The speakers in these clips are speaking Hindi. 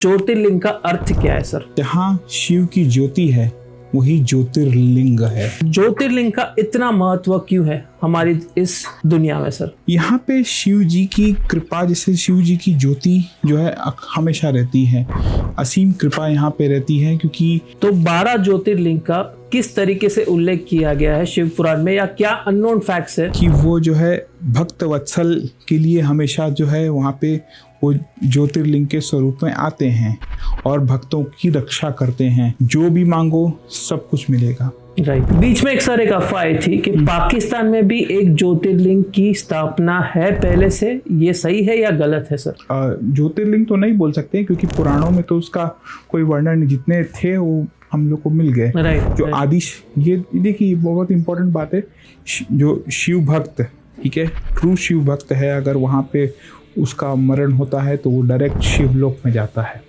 ज्योतिर्लिंग का अर्थ क्या है सर? जहाँ शिव की ज्योति है वही ज्योतिर्लिंग है। ज्योतिर्लिंग का इतना महत्व क्यों है हमारी इस दुनिया में सर? यहाँ पे शिव जी की कृपा, जैसे शिव जी की ज्योति जो है हमेशा रहती है, असीम कृपा यहाँ पे रहती है। क्योंकि तो 12 ज्योतिर्लिंग का किस तरीके से उल्लेख किया गया है शिव पुराण में, या क्या अननोन फैक्ट्स है कि वो जो है भक्त वत्सल के लिए हमेशा जो है वहाँ पे वो ज्योतिर्लिंग के स्वरूप में आते हैं और भक्तों की रक्षा करते हैं। जो भी मांगो सब कुछ मिलेगा। राइट। बीच में एक सर एक अफवाह आई थी कि पाकिस्तान में भी एक ज्योतिर्लिंग की स्थापना है पहले से, ये सही है या गलत है सर? ज्योतिर्लिंग तो नहीं बोल सकते क्योंकि पुराणों में तो उसका कोई वर्णन जितने थे वो हम लोग को मिल गए। जो आदि, ये देखिए बहुत इंपॉर्टेंट बात है, जो शिव भक्त, ठीक है, ट्रू शिव भक्त है, अगर वहाँ पे उसका मरण होता है तो वो डायरेक्ट शिवलोक में जाता है।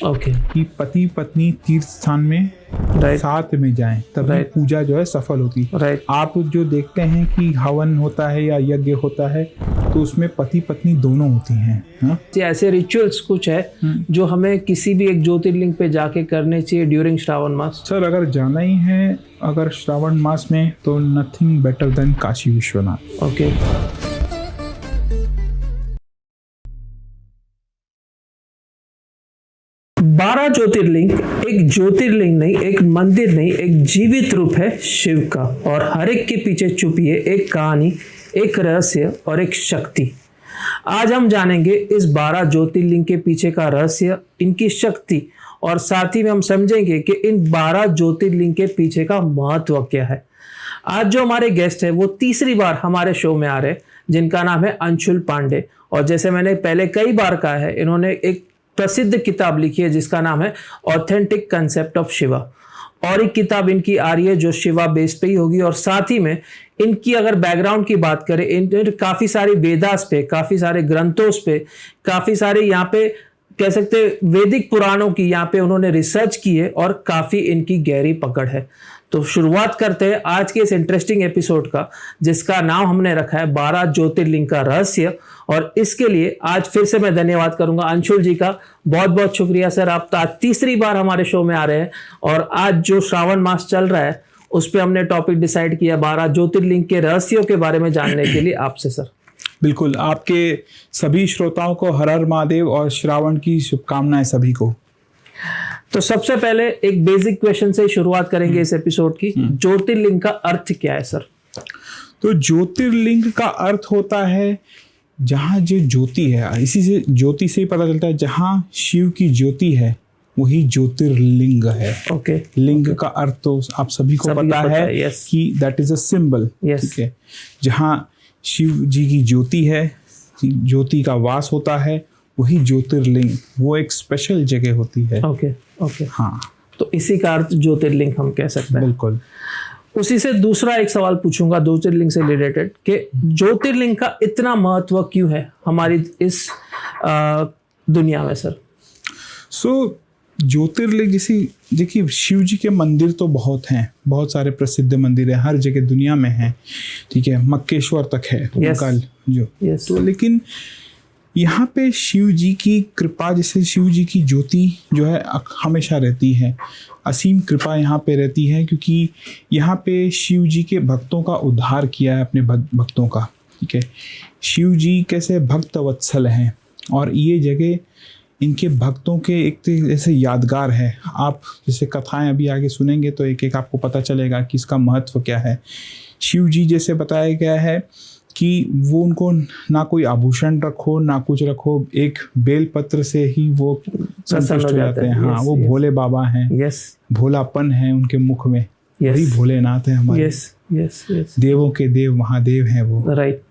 ओके। कि पति पत्नी तीर्थ स्थान में साथ में जाएं तभी पूजा जो है सफल होती है। आप जो देखते हैं कि हवन होता है या यज्ञ होता है तो उसमें पति पत्नी दोनों होती हैं। हाँ? ऐसे रिचुअल्स कुछ है जो हमें किसी भी एक ज्योतिर्लिंग पे जाके करने चाहिए ड्यूरिंग श्रावण मास? सर अगर जाना ही है अगर श्रावण मास में तो nothing better than Kashi Vishwanath. Okay. 12 ज्योतिर्लिंग एक ज्योतिर्लिंग नहीं, एक मंदिर नहीं, एक जीवित रूप है शिव का, और हर एक के पीछे छुपी है एक कहानी, एक रहस्य और एक शक्ति। आज हम जानेंगे इस 12 ज्योतिर्लिंग के पीछे का रहस्य, इनकी शक्ति, और साथ ही में हम समझेंगे कि इन 12 ज्योतिर्लिंग के पीछे का महत्व क्या है। आज जो हमारे गेस्ट है वो तीसरी बार हमारे शो में आ रहे हैं, जिनका नाम है अंशुल पांडे। और जैसे मैंने पहले कई बार कहा है, इन्होंने एक प्रसिद्ध किताब लिखी है जिसका नाम है ऑथेंटिक कंसेप्ट ऑफ शिवा, और एक किताब इनकी आ रही है जो शिवा बेस पे ही होगी। और साथ ही में इनकी अगर बैकग्राउंड की बात करें, इन काफी सारे वेदास पे, काफी सारे ग्रंथों पे, काफी सारे यहाँ पे कह सकते वैदिक पुराणों की यहाँ पे उन्होंने रिसर्च की है और काफी इनकी गहरी पकड़ है। तो शुरुआत करते हैं आज के इस इंटरेस्टिंग एपिसोड का, जिसका नाम हमने रखा है 12 ज्योतिर्लिंग का रहस्य। और इसके लिए आज फिर से मैं धन्यवाद करूंगा अंशुल जी का। बहुत बहुत शुक्रिया सर, आप आज तीसरी बार हमारे शो में आ रहे हैं, और आज जो श्रावण मास चल रहा है उस पर हमने टॉपिक डिसाइड किया 12 ज्योतिर्लिंग के रहस्यों के बारे में जानने के लिए आपसे सर। बिल्कुल, आपके सभी श्रोताओं को हर हर महादेव और श्रावण की शुभकामनाएं सभी को। तो सबसे पहले एक बेसिक क्वेश्चन से शुरुआत करेंगे इस एपिसोड की। ज्योतिर्लिंग का अर्थ क्या है सर? तो ज्योतिर्लिंग का अर्थ होता है जहाँ जो ज्योति है, इसी से ज्योति से ही पता चलता है, जहाँ शिव की ज्योति है वही ज्योतिर्लिंग है। ओके। लिंग का अर्थ तो आप सभी को पता है कि दैट इज अ सिंबल। ठीक है, जहाँ शिव जी की ज्योति है, ज्योति का वास होता है, वही ज्योतिर्लिंग, वो एक स्पेशल जगह होती है। Okay okay. हाँ, तो इसी का अर्थ ज्योतिर्लिंग हम कह सकते हैं। बिल्कुल। उसी से दूसरा एक सवाल पूछूंगा ज्योतिर्लिंग से रिलेटेड, कि ज्योतिर्लिंग का इतना महत्व क्यों है हमारी इस दुनिया में सर? ज्योतिर्लिंग, जैसे देखिए शिव जी के मंदिर तो बहुत हैं, बहुत सारे प्रसिद्ध मंदिर है, हर जगह दुनिया में है, ठीक है, मक्केश्वर तक है उनका जो। तो लेकिन यहाँ पे शिव जी की कृपा, जैसे शिव जी की ज्योति जो है हमेशा रहती है, असीम कृपा यहाँ पे रहती है। क्योंकि यहाँ पे शिव जी के भक्तों का उद्धार किया है, अपने भक्तों का। ठीक है, शिव जी कैसे भक्त वत्सल हैं, और ये जगह इनके भक्तों के एक ऐसे यादगार है। आप जैसे कथाएं अभी आगे सुनेंगे तो एक एक आपको पता चलेगा कि इसका महत्व क्या है। शिव जी जैसे बताया गया है कि वो उनको ना कोई आभूषण रखो ना कुछ रखो, एक बेलपत्र से ही वो संतुष्ट हो जाते हैं। हाँ, वो भोले बाबा हैं। भोलापन है उनके मुख में, वही भोलेनाथ है हमारे। देवों के देव महादेव हैं वो। राइट।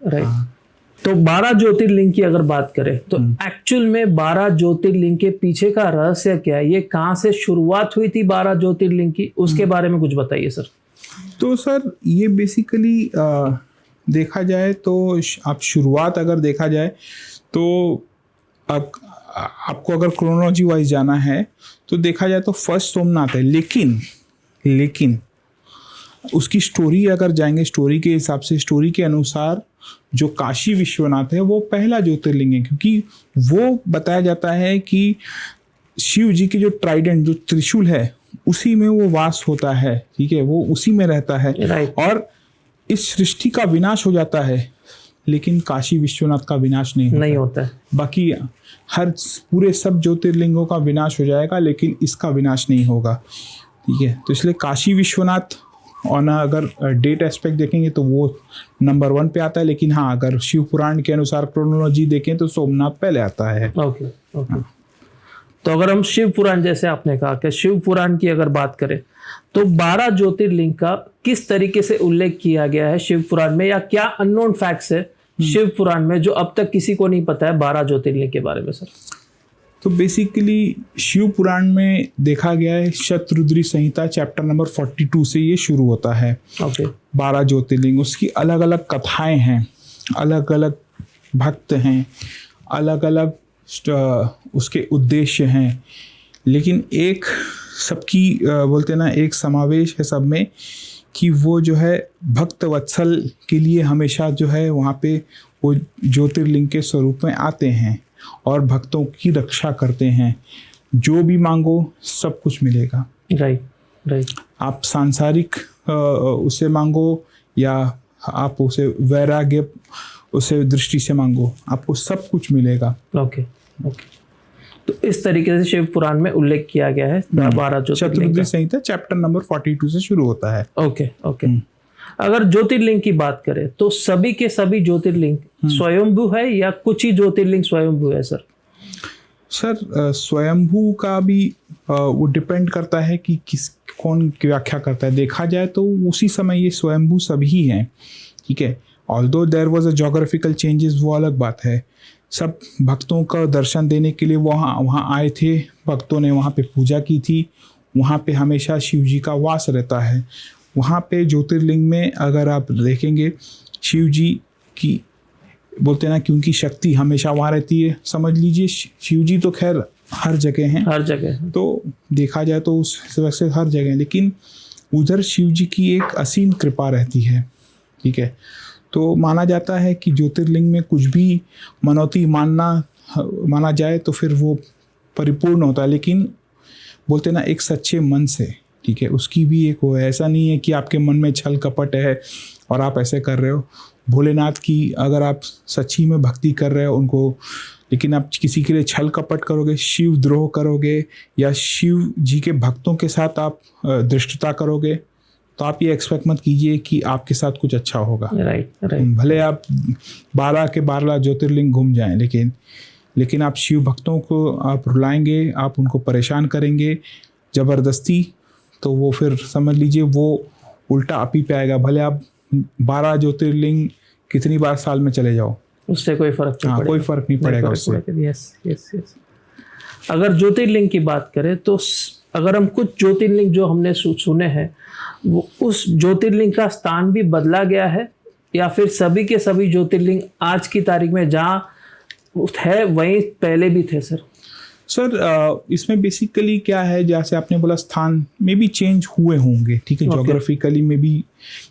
तो 12 ज्योतिर्लिंग की अगर बात करें तो एक्चुअल में 12 ज्योतिर्लिंग के पीछे का रहस्य क्या है? ये कहाँ से शुरुआत हुई थी 12 ज्योतिर्लिंग की, उसके बारे में कुछ बताइए सर। तो सर ये बेसिकली देखा जाए तो आप शुरुआत अगर देखा जाए तो आपको अगर क्रोनोलॉजी वाइज जाना है तो देखा जाए तो फर्स्ट सोमनाथ है, लेकिन उसकी स्टोरी अगर जाएंगे, स्टोरी के हिसाब से, स्टोरी के अनुसार जो काशी विश्वनाथ है वो पहला ज्योतिर्लिंग है। क्योंकि वो बताया जाता है कि शिव जी की जो ट्राइडेंट जो त्रिशूल है उसी में वो वास होता है, ठीक है, वो उसी में रहता है। Right. और इस सृष्टि का विनाश हो जाता है लेकिन काशी विश्वनाथ का विनाश नहीं होता है। बाकी हर पूरे सब ज्योतिर्लिंगों का विनाश हो जाएगा लेकिन इसका विनाश नहीं होगा, ठीक है। तो इसलिए काशी विश्वनाथ और अगर डेट एस्पेक्ट देखेंगे तो वो नंबर 1 पे आता है, लेकिन हाँ अगर शिव पुराण के अनुसार क्रोनोलॉजी देखें तो सोमनाथ पहले आता है। Okay okay. तो अगर हम शिव पुराण, जैसे आपने कहा कि शिव पुराण की अगर बात करें तो 12 ज्योतिर्लिंग का किस तरीके से उल्लेख किया गया है शिव पुराण में, या क्या अननोन फैक्ट्स है शिव पुराण में जो अब तक किसी को नहीं पता है 12 ज्योतिर्लिंग के बारे में सर? तो बेसिकली शिव पुराण में देखा गया है शतरुद्री संहिता चैप्टर नंबर 42 से ये शुरू होता है। ओके। 12 ज्योतिर्लिंग, उसकी अलग अलग कथाएं हैं, अलग अलग भक्त हैं, अलग अलग उसके उद्देश्य हैं, लेकिन एक सबकी बोलते ना एक समावेश है सब में कि वो जो है भक्त वत्सल के लिए हमेशा जो है वहाँ पे वो ज्योतिर्लिंग के स्वरूप में आते हैं और भक्तों की रक्षा करते हैं। जो भी मांगो सब कुछ मिलेगा। Right right. आप सांसारिक उसे मांगो या आप उसे वैराग्य उसे दृष्टि से मांगो, आपको सब कुछ मिलेगा। Okay okay. तो इस तरीके से शिव पुराण में उल्लेख किया गया है 12 ज्योतिर्लिंग का। संहिता चैप्टर नंबर 42 से शुरू होता है। Okay okay. अगर ज्योतिर्लिंग की बात करें तो सभी के सभी ज्योतिर्लिंग स्वयंभू है या कुछ ही ज्योतिर्लिंग स्वयंभू है सर? सर स्वयंभू का भी वो डिपेंड करता है कि किस कौन व्याख्या करता है। देखा जाए तो उसी समय ये स्वयंभू सभी हैं, ठीक है। Although there was a geographical changes, वो अलग बात है। सब भक्तों का दर्शन देने के लिए वहाँ आए थे, भक्तों ने वहाँ पे पूजा की थी, वहाँ पे हमेशा शिव जी का वास रहता है। वहाँ पे ज्योतिर्लिंग में अगर आप देखेंगे शिव जी की बोलते ना कि उनकी शक्ति हमेशा वहाँ रहती है। समझ लीजिए शिव जी तो खैर हर जगह हैं, हर जगह, तो देखा जाए तो उस हिसाब से हर जगह, लेकिन उधर शिव जी की एक असीम कृपा रहती है, ठीक है। तो माना जाता है कि ज्योतिर्लिंग में कुछ भी मनौती माना जाए तो फिर वो परिपूर्ण होता है, लेकिन बोलते ना एक सच्चे मन से, ठीक है, उसकी भी एक वो है। ऐसा नहीं है कि आपके मन में छल कपट है और आप ऐसे कर रहे हो। भोलेनाथ की अगर आप सच्ची में भक्ति कर रहे हो उनको, लेकिन आप किसी के लिए छल कपट करोगे, शिव द्रोह करोगे या शिव जी के भक्तों के साथ आप धृष्टता करोगे, तो आप ये एक्सपेक्ट मत कीजिए कि आपके साथ कुछ अच्छा होगा। Right right. भले आप 12 के 12 ज्योतिर्लिंग घूम जाएं, लेकिन आप शिव भक्तों को आप रुलाएंगे, आप उनको परेशान करेंगे ज़बरदस्ती, तो वो फिर समझ लीजिए वो उल्टा आप ही पे आएगा। भले आप 12 ज्योतिर्लिंग कितनी बार साल में चले जाओ, उससे कोई फर्क नहीं पड़ेगा। कोई फर्क नहीं पड़ेगा उससे। Yes yes yes. अगर ज्योतिर्लिंग की बात करें तो अगर हम कुछ ज्योतिर्लिंग जो हमने सुने हैं वो उस ज्योतिर्लिंग का स्थान भी बदला गया है, या फिर सभी के सभी ज्योतिर्लिंग आज की तारीख में जहाँ है वहीं पहले भी थे सर? सर इसमें बेसिकली क्या है, जैसे आपने बोला स्थान में भी चेंज हुए होंगे, ठीक है, ज्योग्राफिकली में भी।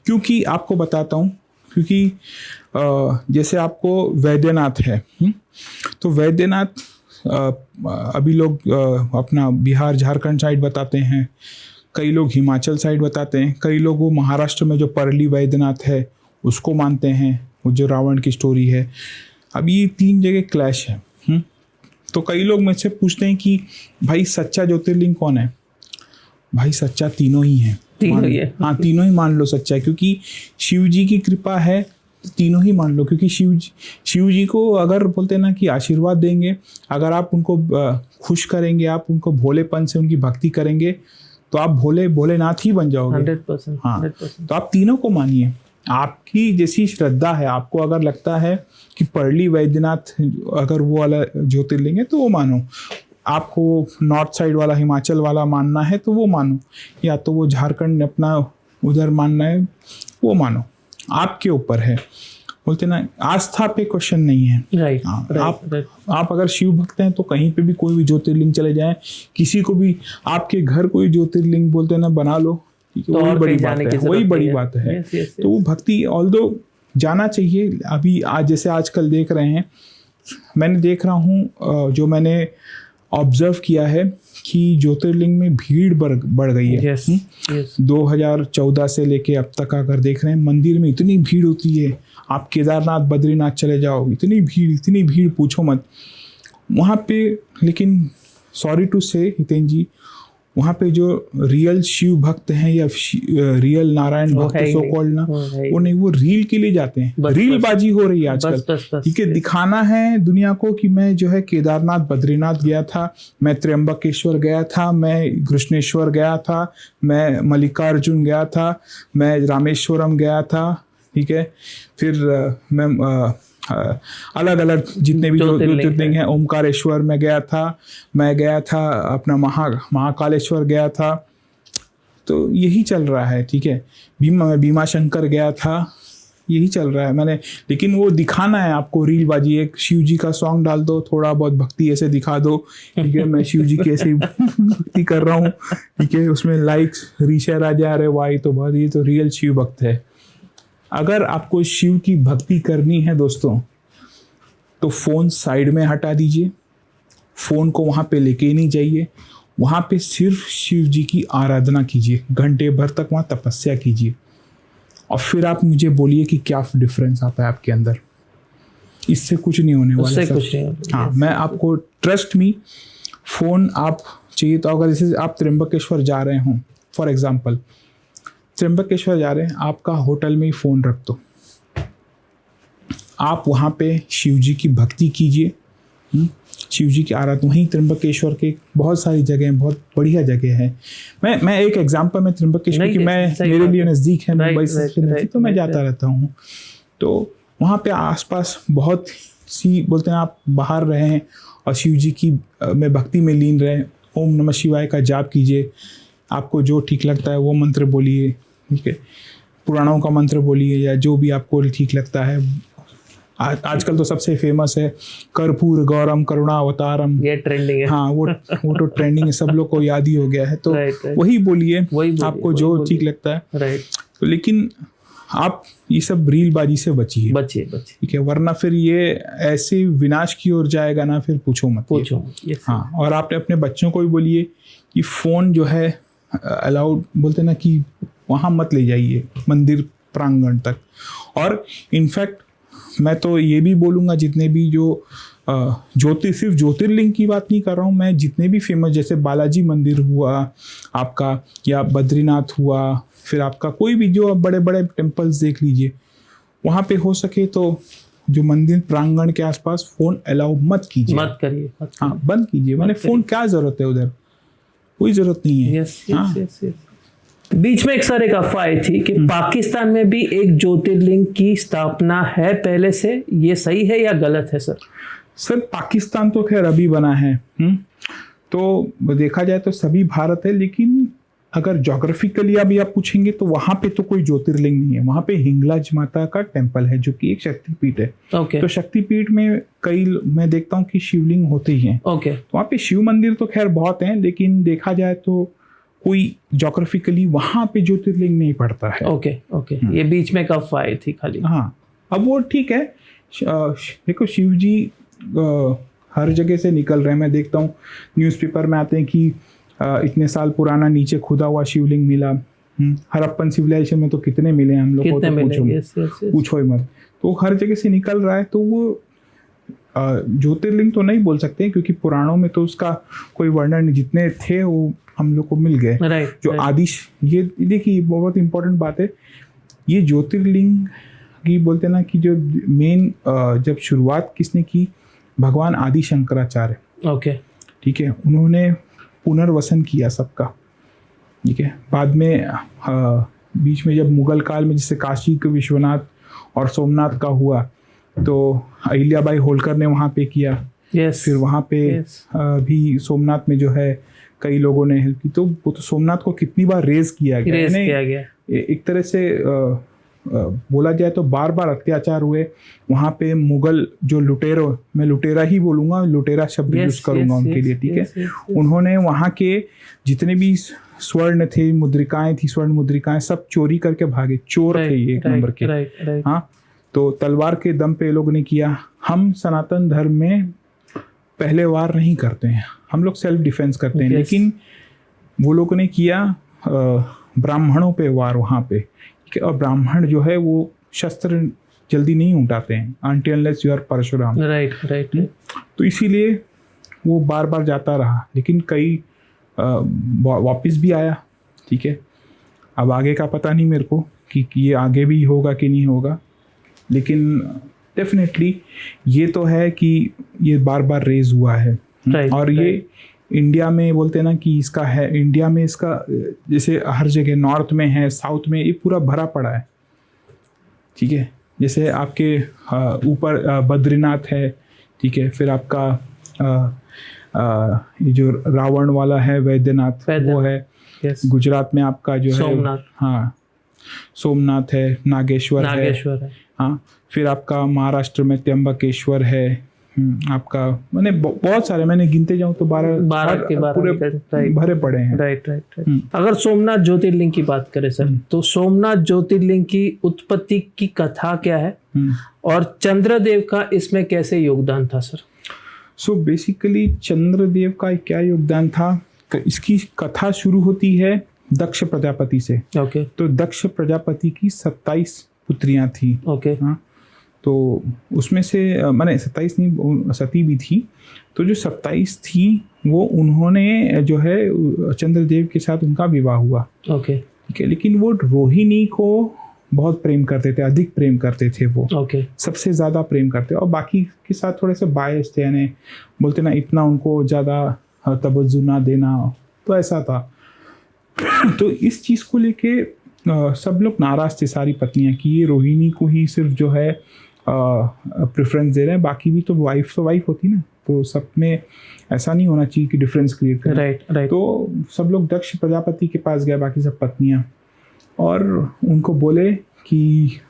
क्योंकि आपको बताता हूँ, क्योंकि जैसे आपको वैद्यनाथ है, तो वैद्यनाथ अभी लोग अपना बिहार झारखंड साइड बताते हैं, कई लोग हिमाचल साइड बताते हैं, कई लोग वो महाराष्ट्र में जो परली वैद्यनाथ है उसको मानते हैं, वो जो रावण की स्टोरी है। अब ये 3 जगह क्लैश है। तो कई लोग मुझसे पूछते हैं कि भाई सच्चा ज्योतिर्लिंग कौन है? भाई सच्चा तीनों ही है। हाँ, तीनों ही मान लो सच्चा है, क्योंकि शिव जी की कृपा है, तीनों ही मान लो। क्योंकि शिव जी को अगर बोलते ना कि आशीर्वाद देंगे, अगर आप उनको खुश करेंगे, आप उनको भोलेपन से उनकी भक्ति करेंगे, तो आप भोलेनाथ ही बन जाओगे। 100%। हाँ, तो आप तीनों को मानिए। आपकी जैसी श्रद्धा है, आपको अगर लगता है कि परली वैद्यनाथ अगर वो वाला ज्योतिर्लिंग है तो वो मानो, आपको नॉर्थ साइड वाला हिमाचल वाला मानना है तो वो मानो, या तो वो झारखंड अपना उधर मानना है वो मानो, आपके ऊपर है। बोलते ना आस्था पे क्वेश्चन नहीं है। राइट। आप अगर शिव भक्त हैं तो कहीं पे भी कोई भी ज्योतिर्लिंग चले जाएं, किसी को भी आपके घर कोई ज्योतिर्लिंग बोलते ना बना लो, तो वही बड़ी बात है, वही बड़ी बात है। तो वो भक्ति ऑल्दो जाना चाहिए। अभी आज जैसे आजकल देख रहे हैं, मैंने देख रहा हूँ, जो मैंने ऑब्जर्व किया है कि ज्योतिर्लिंग में भीड़ बढ़ गई है। yes, yes. 2014 से लेके अब तक अगर देख रहे हैं मंदिर में इतनी भीड़ होती है। आप केदारनाथ बद्रीनाथ चले जाओ, इतनी भीड़ पूछो मत वहाँ पे। लेकिन सॉरी टू से हितेन जी, वहाँ पे जो रियल शिव भक्त हैं या रियल नारायण भक्त सो कॉल्ड ना, वो नहीं, वो रील के लिए जाते हैं। रील बाजी हो रही है आजकल, ठीक है। दिखाना है दुनिया को कि मैं जो है केदारनाथ बद्रीनाथ गया था, मैं त्र्यंबकेश्वर गया था, मैं कृष्णेश्वर गया था, मैं मल्लिकार्जुन गया था, मैं रामेश्वरम गया था, ठीक है। फिर मैं अलग अलग जितने भी ज्योतिर्लिंग हैं, ओमकारेश्वर में गया था, मैं गया था अपना महाकालेश्वर गया था। तो यही चल रहा है, ठीक है। भीमा शंकर गया था, यही चल रहा है मैंने। लेकिन वो दिखाना है आपको रीलबाजी, एक शिव जी का सॉन्ग डाल दो, थोड़ा बहुत भक्ति ऐसे दिखा दो, ठीक है, मैं शिव जी कैसे भक्ति कर रहा हूँ, ठीक है। उसमें लाइक्स रीशेयर आ जा रहे, वाई तो बहुत, ये तो रियल शिव भक्त है। अगर आपको शिव की भक्ति करनी है दोस्तों, तो फ़ोन साइड में हटा दीजिए, फ़ोन को वहाँ पे लेके ही नहीं जाइए, वहाँ पे सिर्फ शिव जी की आराधना कीजिए, घंटे भर तक वहाँ तपस्या कीजिए, और फिर आप मुझे बोलिए कि क्या डिफरेंस आता है आपके अंदर। इससे कुछ नहीं होने वाला सर। हाँ, मैं आपको ट्रस्ट मी, फ़ोन आप चाहिए तो अगर जैसे आप त्र्यंबकेश्वर जा रहे हों, फॉर एग्जाम्पल त्र्यंबकेश्वर जा रहे हैं, आपका होटल में ही फ़ोन रख दो, आप वहाँ पे शिव जी की भक्ति कीजिए, शिव जी की आराधना। वहीं त्र्यंबकेश्वर के बहुत सारी जगह हैं, बहुत बढ़िया जगह है। मैं एक एग्जांपल में त्र्यंबकेश्वर की, मैं मेरे लिए नज़दीक है, मुंबई से नज़दीक, तो मैं जाता रहता हूँ। तो वहाँ पे आसपास बहुत सी, बोलते हैं आप बाहर रहे हैं और शिव जी की में भक्ति में लीन रहें, ओम नमः शिवाय का जाप कीजिए, आपको जो ठीक लगता है वो मंत्र बोलिए, ठीक है, पुराणों का मंत्र बोलिए या जो भी आपको ठीक लगता है। आजकल तो सबसे फेमस है कर्पूर गौरम करुणावतारम, ये ट्रेंडिंग है। हाँ, वो तो ट्रेंडिंग है, सब लोग को याद ही हो गया है। तो वही बोलिए, आपको जो ठीक लगता है। राइट। तो लेकिन आप ये सब रीलबाजी से बचिए, ठीक है, वरना फिर ये ऐसे विनाश की ओर जाएगा ना, फिर पूछो मत। हाँ, और आपने अपने बच्चों को भी बोलिए कि फ़ोन जो है अलाउड, बोलते ना कि वहाँ मत ले जाइए मंदिर प्रांगण तक। और इनफैक्ट मैं तो ये भी बोलूँगा, जितने भी जो सिर्फ ज्योतिर्लिंग की बात नहीं कर रहा हूँ मैं, जितने भी फेमस, जैसे बालाजी मंदिर हुआ आपका, या बद्रीनाथ हुआ, फिर आपका कोई भी जो बड़े बड़े टेम्पल्स देख लीजिए, वहाँ पे हो सके तो जो मंदिर प्रांगण के आसपास फ़ोन अलाउ मत कीजिए, मत करिए। हाँ, बंद कीजिए। मैंने फ़ोन क्या ज़रूरत है उधर, कोई ज़रूरत नहीं है। यस। बीच में एक अफवाह आई थी कि पाकिस्तान में भी एक ज्योतिर्लिंग की स्थापना है पहले से, ये सही है या गलत है सर? सर, पाकिस्तान तो खैर अभी बना है, तो देखा जाए तो सभी भारत है, लेकिन अगर जोग्राफिकली अभी आप पूछेंगे तो वहाँ पे तो कोई ज्योतिर्लिंग नहीं है। वहाँ पे हिंगलाज माता का टेम्पल है, जो कि एक शक्तिपीठ है। तो शक्तिपीठ में कई, मैं देखता हूँ कि शिवलिंग होते ही हैं। तो वहाँ पे शिव मंदिर तो खैर बहुत हैं, लेकिन देखा जाए तो कोई जोग्राफिकली वहाँ पे ज्योतिर्लिंग नहीं पड़ता है। ये बीच में कब आए थी खाली। हाँ, अब वो ठीक है। देखो, शिव जी हर जगह से निकल रहे हैं। मैं देखता हूँ न्यूज़पेपर में आते हैं कि इतने साल पुराना नीचे खुदा हुआ शिवलिंग मिला। हड़प्पन सिविलाइजेशन में तो कितने मिले हैं हम लोग को, तो पूछो ही मत। तो हर जगह से निकल रहा है, तो वो ज्योतिर्लिंग तो नहीं बोल सकते, क्योंकि पुराणों में तो उसका कोई वर्णन नहीं, जितने थे वो हम लोग को मिल गए। जो आदि, ये देखिए बहुत इंपॉर्टेंट बात है, ये ज्योतिर्लिंग की बोलते ना कि जो मेन जब शुरुआत किसने की, भगवान आदि शंकराचार्य, ठीक है, उन्होंने पुनर्वसन किया सबका, ठीक है। बाद में बीच में जब मुगल काल में जैसे काशी के विश्वनाथ और सोमनाथ का हुआ, तो अहिल्याबाई होलकर ने वहाँ पे किया। फिर वहाँ पे भी सोमनाथ में जो है कई लोगों ने हेल्प की। तो वो तो सोमनाथ को कितनी बार रेज किया गया। एक तरह से बोला जाए तो बार बार अत्याचार हुए वहाँ पे। मुगल जो लुटेरो, मैं लुटेरा ही बोलूँगा, लुटेरा शब्द यूज करूँगा उनके लिए, ठीक है। उन्होंने वहाँ के जितने भी स्वर्ण थे, मुद्रिकाएं थी, स्वर्ण मुद्रिकाएं सब चोरी करके भागे। चोर थे ये एक नंबर के। हाँ, तो तलवार के दम पे लोग ने किया। हम सनातन धर्म में पहले वार नहीं करते हैं, हम लोग सेल्फ डिफेंस करते हैं। Yes. लेकिन वो लोगों ने किया ब्राह्मणों पे वार वहाँ पे, ठीक है। और ब्राह्मण जो है वो शस्त्र जल्दी नहीं उठाते हैं, until unless you are Parshuram. Right. तो इसीलिए वो बार बार जाता रहा, लेकिन कई वापस भी आया, ठीक है। अब आगे का पता नहीं मेरे को कि ये आगे भी होगा कि नहीं होगा, लेकिन डेफिनेटली ये तो है कि ये बार बार रेज हुआ है। Right, और ये इंडिया में बोलते हैं ना कि इसका है, इंडिया में इसका जैसे हर जगह नॉर्थ में है, साउथ में, ये पूरा भरा पड़ा है, ठीक है। जैसे आपके ऊपर बद्रीनाथ है, ठीक है। फिर आपका ये जो रावण वाला है वैद्यनाथ, वो है। Yes. गुजरात में आपका जो सोमनाथ। है, हाँ, सोमनाथ है, नागेश्वर है। हाँ, फिर आपका महाराष्ट्र में त्र्यंबकेश्वर है। आपका मैंने बहुत सारे, मैंने गिनते जाऊं तो 12 के 12 पूरे भरे पड़े हैं। राइट। अगर सोमनाथ ज्योतिर्लिंग की बात करें सर, तो सोमनाथ ज्योतिर्लिंग की उत्पत्ति की कथा क्या है और चंद्रदेव का इसमें कैसे योगदान था सर? सो बेसिकली चंद्रदेव का क्या योगदान था, इसकी कथा शुरू होती है दक्ष प्रजापति से। ओके। तो दक्ष प्रजापति की 27 पुत्रियां थी। ओके। हाँ, तो उसमें से मैंने 27 नहीं, सती भी थी। तो जो 27 थी वो उन्होंने जो है चंद्रदेव के साथ उनका विवाह हुआ। ओके। ठीक है। लेकिन वो रोहिणी को बहुत प्रेम करते थे, अधिक प्रेम करते थे वो। ओके। सबसे ज़्यादा प्रेम करते, और बाकी के साथ थोड़े से बायस थे, यानी बोलते ना इतना उनको ज़्यादा तवज्जो ना देना, तो ऐसा था। तो इस चीज़ को लेके सब लोग नाराज़ थे, सारी पत्नियां, कि ये रोहिणी को ही सिर्फ जो है प्रेफरेंस दे रहे हैं, बाकी भी तो वाइफ होती ना, तो सब में ऐसा नहीं होना चाहिए कि डिफरेंस क्रिएट करें। राइट। तो सब लोग दक्ष प्रजापति के पास गए, बाकी सब पत्नियां, और उनको बोले कि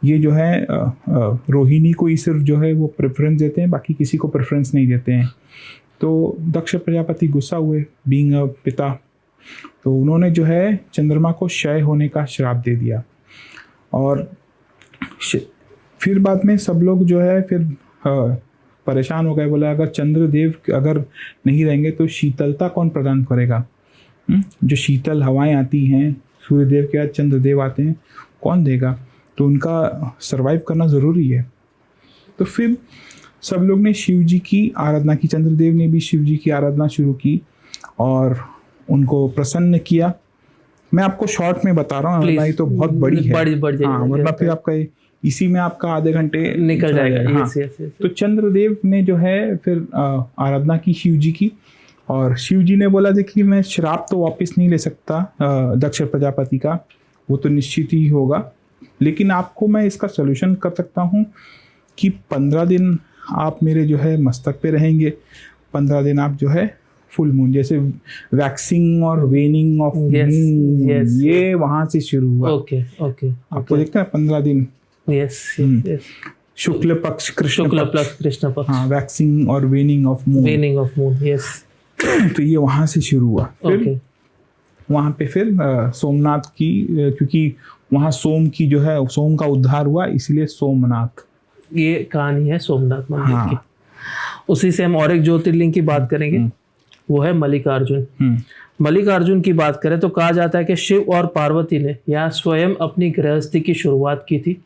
ये जो है रोहिणी को ही सिर्फ जो है वो प्रेफरेंस देते हैं, बाकी किसी को प्रेफरेंस नहीं देते हैं। तो दक्ष प्रजापति गुस्सा हुए, बीइंग अ पिता, तो उन्होंने जो है चंद्रमा को क्षय होने का श्राप दे दिया। और फिर बाद में सब लोग जो है फिर परेशान हो गए, बोला अगर चंद्रदेव अगर नहीं रहेंगे तो शीतलता कौन प्रदान करेगा? जो शीतल हवाएं आती हैं, सूर्यदेव के बाद चंद्रदेव आते हैं, कौन देगा? तो उनका सरवाइव करना ज़रूरी है। तो फिर सब लोग ने शिव जी की आराधना की, चंद्रदेव ने भी शिव जी की आराधना शुरू की और उनको प्रसन्न किया। मैं आपको शॉर्ट में बता रहा हूँ, नहीं तो बहुत बड़ी है, हाँ, वरना फिर आपका इसी में आपका आधे घंटे निकल जाएगा। हाँ। तो चंद्रदेव ने जो है फिर आराधना की शिव जी की, और शिव जी ने बोला देखिए मैं श्राप तो वापस नहीं ले सकता दक्ष प्रजापति का, वो तो निश्चित ही होगा, लेकिन आपको मैं इसका सलूशन कर सकता हूँ कि 15 दिन आप मेरे जो है मस्तक पे रहेंगे, 15 दिन आप जो है फुल मून, जैसे वैक्सिंग और वेनिंग ऑफ मून, ये वहां से शुरू हुआ। ओके। आपको देखते हैं 15 दिन, शुक्ल पक्ष कृष्ण पक्ष, हाँ, वैक्सिंग और वेनिंग ऑफ मून, यस। तो ये वहां से शुरू हुआ। फिर वहां पे फिर सोमनाथ की, क्योंकि वहां सोम की जो है, सोम का उद्धार हुआ, इसलिए सोमनाथ, ये कहानी है सोमनाथ मंदिर की। उसी से हम और एक ज्योतिर्लिंग की बात करेंगे, वो है मल्लिकार्जुन। मल्लिकार्जुन की बात करें तो कहा जाता है कि शिव और पार्वती ने यहाँ स्वयं अपनी गृहस्थी की शुरुआत की थी,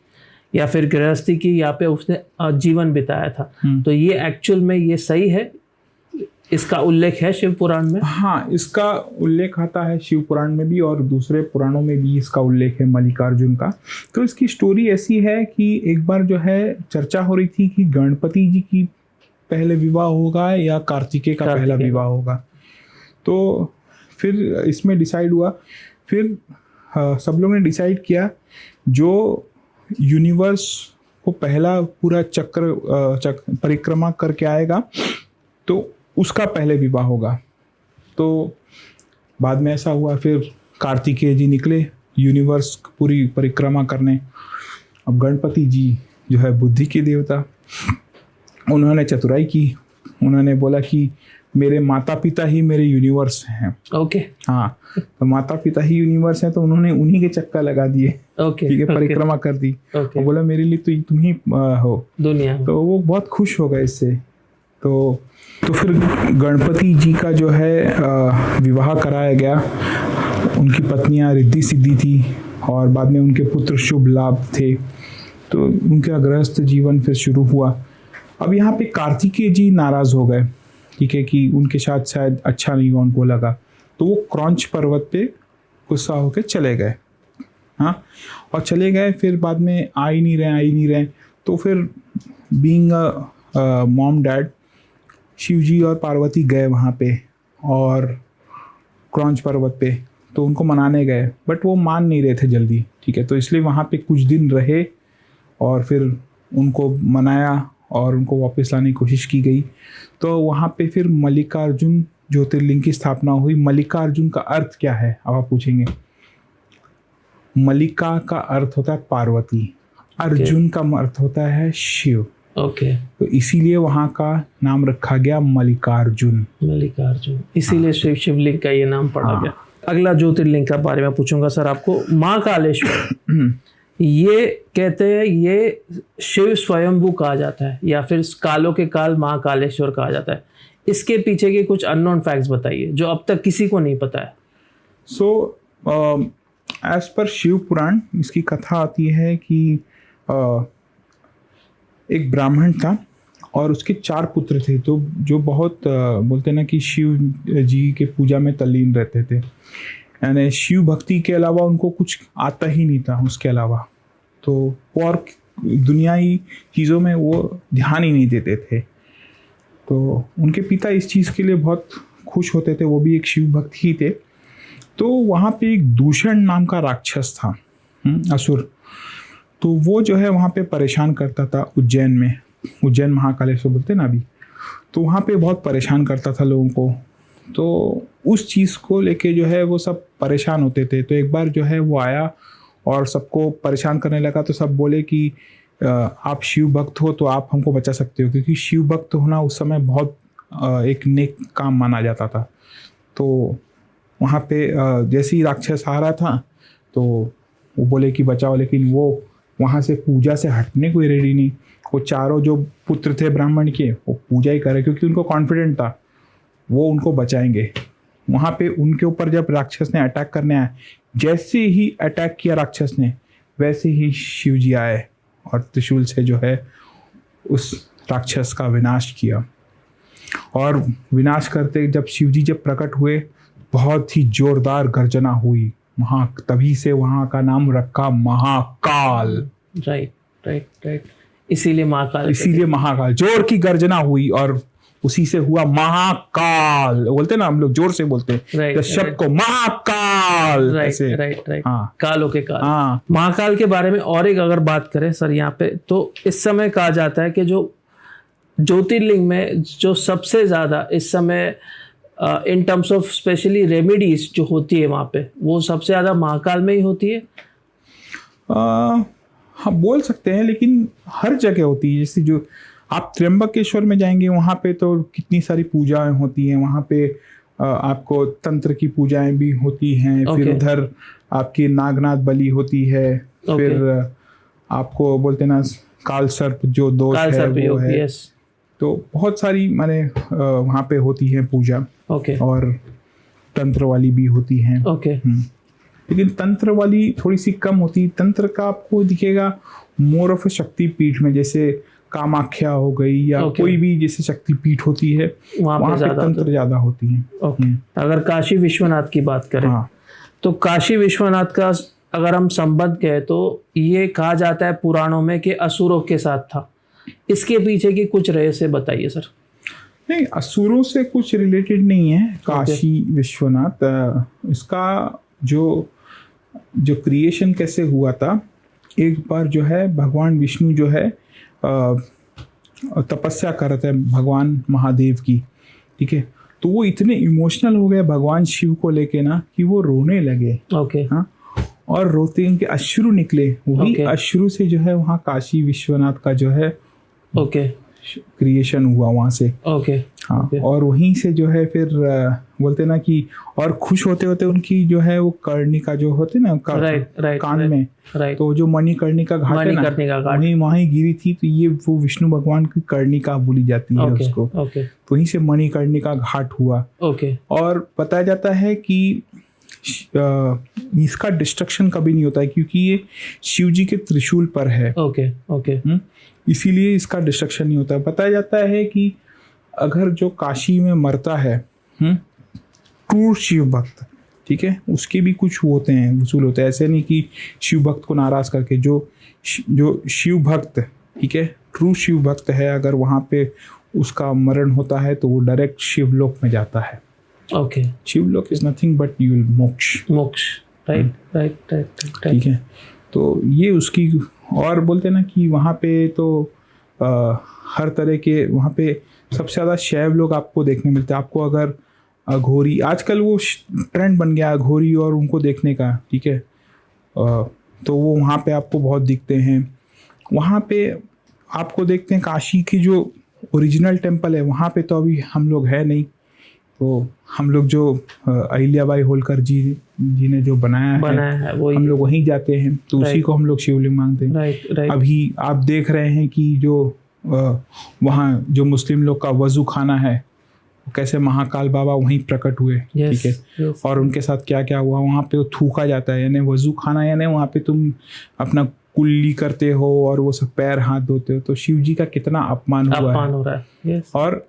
या फिर गृहस्थी की यहाँ पे उसने जीवन बिताया था। तो ये एक्चुअल में ये सही है, इसका उल्लेख है शिव पुराण में? हाँ, इसका उल्लेख आता है शिव पुराण में भी और दूसरे पुराणों में भी इसका उल्लेख है मल्लिकार्जुन का। तो इसकी स्टोरी ऐसी है कि एक बार जो है चर्चा हो रही थी कि गणपति जी की पहले विवाह होगा या कार्तिकेय का पहला विवाह होगा। तो फिर इसमें डिसाइड हुआ, फिर सब लोग ने डिसाइड किया जो यूनिवर्स को पहला पूरा चक्र परिक्रमा करके आएगा तो उसका पहले विवाह होगा। तो बाद में ऐसा हुआ, फिर कार्तिकेय जी निकले यूनिवर्स पूरी परिक्रमा करने। अब गणपति जी जो है बुद्धि के देवता, उन्होंने चतुराई की, उन्होंने बोला कि मेरे माता पिता ही मेरे यूनिवर्स हैं। ओके। हाँ, तो माता पिता ही यूनिवर्स हैं, तो उन्होंने उन्हीं के चक्कर लगा दिए। ओके। ठीक है, परिक्रमा कर दी। ओके। बोला मेरे लिए तो तुम ही हो दुनिया। तो वो बहुत खुश हो गए इससे तो फिर गणपति जी का जो है विवाह कराया गया। उनकी पत्नियां रिद्धि सिद्धि थी और बाद में उनके पुत्र शुभ लाभ थे, तो उनका गृहस्थ जीवन फिर शुरू हुआ। अब यहाँ पे कार्तिकेय जी नाराज हो गए, ठीक है, कि उनके साथ शायद अच्छा नहीं हुआ, उनको लगा, तो वो क्रौंच पर्वत पे गुस्सा होकर चले गए। हाँ, और चले गए, फिर बाद में आ ही नहीं रहे। तो फिर बीइंग मॉम डैड, शिव जी और पार्वती गए वहाँ पे और क्रौंच पर्वत पे, तो उनको मनाने गए, बट वो मान नहीं रहे थे जल्दी, ठीक है। तो इसलिए वहाँ पे कुछ दिन रहे और फिर उनको मनाया और उनको वापस लाने की कोशिश की गई। तो वहाँ पे फिर मल्लिकार्जुन ज्योतिर्लिंग की स्थापना हुई। मल्लिकार्जुन का अर्थ क्या है, अब आप पूछेंगे। मल्लिका का अर्थ होता है पार्वती, अर्जुन का अर्थ होता है शिव। ओके, तो इसीलिए वहाँ का नाम रखा गया मल्लिकार्जुन। इसीलिए शिवलिंग का ये नाम पड़ा गया। अगला ज्योतिर्लिंग का बारे में पूछूंगा सर आपको, महाकालेश्वर। ये कहते हैं ये शिव स्वयंभू कहा जाता है या फिर कालों के काल महाकालेश्वर कहा जाता है। इसके पीछे के कुछ अननोन फैक्ट्स बताइए जो अब तक किसी को नहीं पता है। सो एज पर शिव पुराण इसकी कथा आती है कि एक ब्राह्मण था और उसके 4 पुत्र थे, तो जो बहुत बोलते ना कि शिव जी के पूजा में तल्लीन रहते थे, यानी शिव भक्ति के अलावा उनको कुछ आता ही नहीं था उसके अलावा। तो और दुनियाई चीज़ों में वो ध्यान ही नहीं देते थे। तो उनके पिता इस चीज़ के लिए बहुत खुश होते थे, वो भी एक शिव भक्त ही थे। तो वहाँ पे एक दूषण नाम का राक्षस था, असुर। तो वो जो है वहाँ पे परेशान करता था उज्जैन में, उज्जैन महाकालेश्वर बोलते ना अभी, तो वहाँ पे बहुत परेशान करता था लोगों को। तो उस चीज़ को लेके जो है वो सब परेशान होते थे। तो एक बार जो है वो आया और सबको परेशान करने लगा। तो सब बोले कि आप शिव भक्त हो तो आप हमको बचा सकते हो, क्योंकि शिव भक्त होना उस समय बहुत एक नेक काम माना जाता था। तो वहाँ पे जैसे ही राक्षस आ रहा था तो वो बोले कि बचाओ, लेकिन वो वहाँ से पूजा से हटने को रेडी नहीं। वो चारों जो पुत्र थे ब्राह्मण के, वो पूजा ही करे, क्योंकि उनको कॉन्फिडेंट था वो उनको बचाएंगे। वहाँ पे उनके ऊपर जब राक्षस ने अटैक करने आया, जैसे ही अटैक किया राक्षस ने, वैसे ही शिव जी आए और त्रिशूल से जो है उस राक्षस का विनाश किया। और विनाश करते जब शिव जी जब प्रकट हुए, बहुत ही जोरदार गर्जना हुई। तभी से वहाँ का नाम रखा महाकाल। राइट, इसीलिए महाकाल जोर की गर्जना हुई और उसी से हुआ महाकाल। बोलते ना हम लोग जोर से बोलते हैं शब्द को, महाकाल। राइट। हाँ, कालों के काल। हाँ, महाकाल के बारे में और एक अगर बात करें सर यहाँ पे, तो इस समय कहा जाता है कि जो ज्योतिर्लिंग में जो सबसे ज्यादा इस समय in terms of specially remedies जो होती है वहाँ पे, वो सबसे ज़्यादा महाकाल में ही होती है। हाँ, बोल सकते हैं, लेकिन हर जगह होती है। जैसे जो आप त्र्यंबकेश्वर में जाएंगे वहाँ पे तो कितनी सारी पूजाएं होती हैं। वहाँ पे आपको तंत्र की पूजाएं भी होती हैं। फिर उधर आपकी नागनाथ बलि होती है। फिर आपको बोलते ना काल सर्प जो दोष है वो है। तो बहुत सारी माने वहाँ पे होती है पूजा। और तंत्र वाली भी होती हैं। लेकिन तंत्र वाली थोड़ी सी कम होती। तंत्र का आपको दिखेगा मोर ऑफ शक्ति पीठ में, जैसे कामाख्या हो गई या कोई भी जैसे शक्ति पीठ होती है, वहाँ पे तंत्र ज्यादा होती है। अगर काशी विश्वनाथ की बात करें, तो काशी विश्वनाथ का अगर हम संबंध कहें तो ये कहा जाता है पुराणों में कि असुरों के साथ था। इसके पीछे की कुछ रहस्य बताइए सर। नहीं, असुरों से कुछ रिलेटेड नहीं है काशी विश्वनाथ। इसका जो क्रिएशन कैसे हुआ था, एक बार जो है भगवान विष्णु जो है तपस्या कर रहे थे भगवान महादेव की, ठीक है। तो वो इतने इमोशनल हो गए भगवान शिव को लेके ना कि वो रोने लगे। हाँ, और रोते उनके अश्रु निकले। वही अश्रु से जो है वहाँ काशी विश्वनाथ का जो है क्रिएशन हुआ वहाँ से। ओके। हाँ ओके। और वहीं से जो है फिर बोलते ना कि और खुश होते होते उनकी जो है वो कर्णिका जो होते ना राइट कान में, राइट। तो जो मणिकर्णिका घाट है ना मणिकर्णिका घाट। वहीं गिरी थी, तो ये वो विष्णु भगवान की कर्णिका बोली जाती है ओके। उसको। ओके। तो वहीं से मणिकर्णिका घाट हुआ। ओके। और बताया जाता है कि इसका डिस्ट्रक्शन कभी नहीं होता है क्योंकि ये शिव जी के त्रिशूल पर है। ओके। ओके। इसीलिए इसका डिस्ट्रक्शन नहीं होता। बताया जाता है कि अगर जो काशी में मरता है ट्रू शिव भक्त, ठीक है, उसके भी कुछ होते हैं, वसूल होते हैं। ऐसे नहीं कि शिव भक्त को नाराज करके, जो शिव भक्त, ठीक है, ट्रू शिव भक्त है, अगर वहाँ पे उसका मरण होता है तो वो डायरेक्ट शिवलोक में जाता है। Okay. Shivlok is nothing but you will moksha. Right right right. ठीक है, तो ये उसकी। और बोलते ना कि वहाँ पे तो हर तरह के वहाँ पे सबसे ज़्यादा शैव लोग आपको देखने मिलते हैं। आपको अगर अघोरी, आजकल वो ट्रेंड बन गया अघोरी और उनको देखने का, ठीक है, तो वो वहाँ पे आपको बहुत दिखते हैं। वहाँ पे आपको देखते हैं काशी की जो ओरिजिनल टेम्पल है वहाँ पे तो अभी हम लोग है नहीं, तो हम लोग जो अहिल्याबाई होलकर जी ने जो बनाया है हम लोग वहीं जाते हैं, तो उसी को हम लोग शिवलिंग मांगते हैं। राइट। अभी आप देख रहे हैं कि जो वहाँ जो मुस्लिम लोग का वजू खाना है, कैसे महाकाल बाबा वहीं प्रकट हुए, ठीक है, और उनके साथ क्या क्या हुआ वहाँ पे, वो थूका जाता है, यानी वजू खाना, यानी वहाँ पे तुम अपना कुल्ली करते हो और वो सब पैर हाथ धोते हो, तो शिव जी का कितना अपमान हो रहा है। और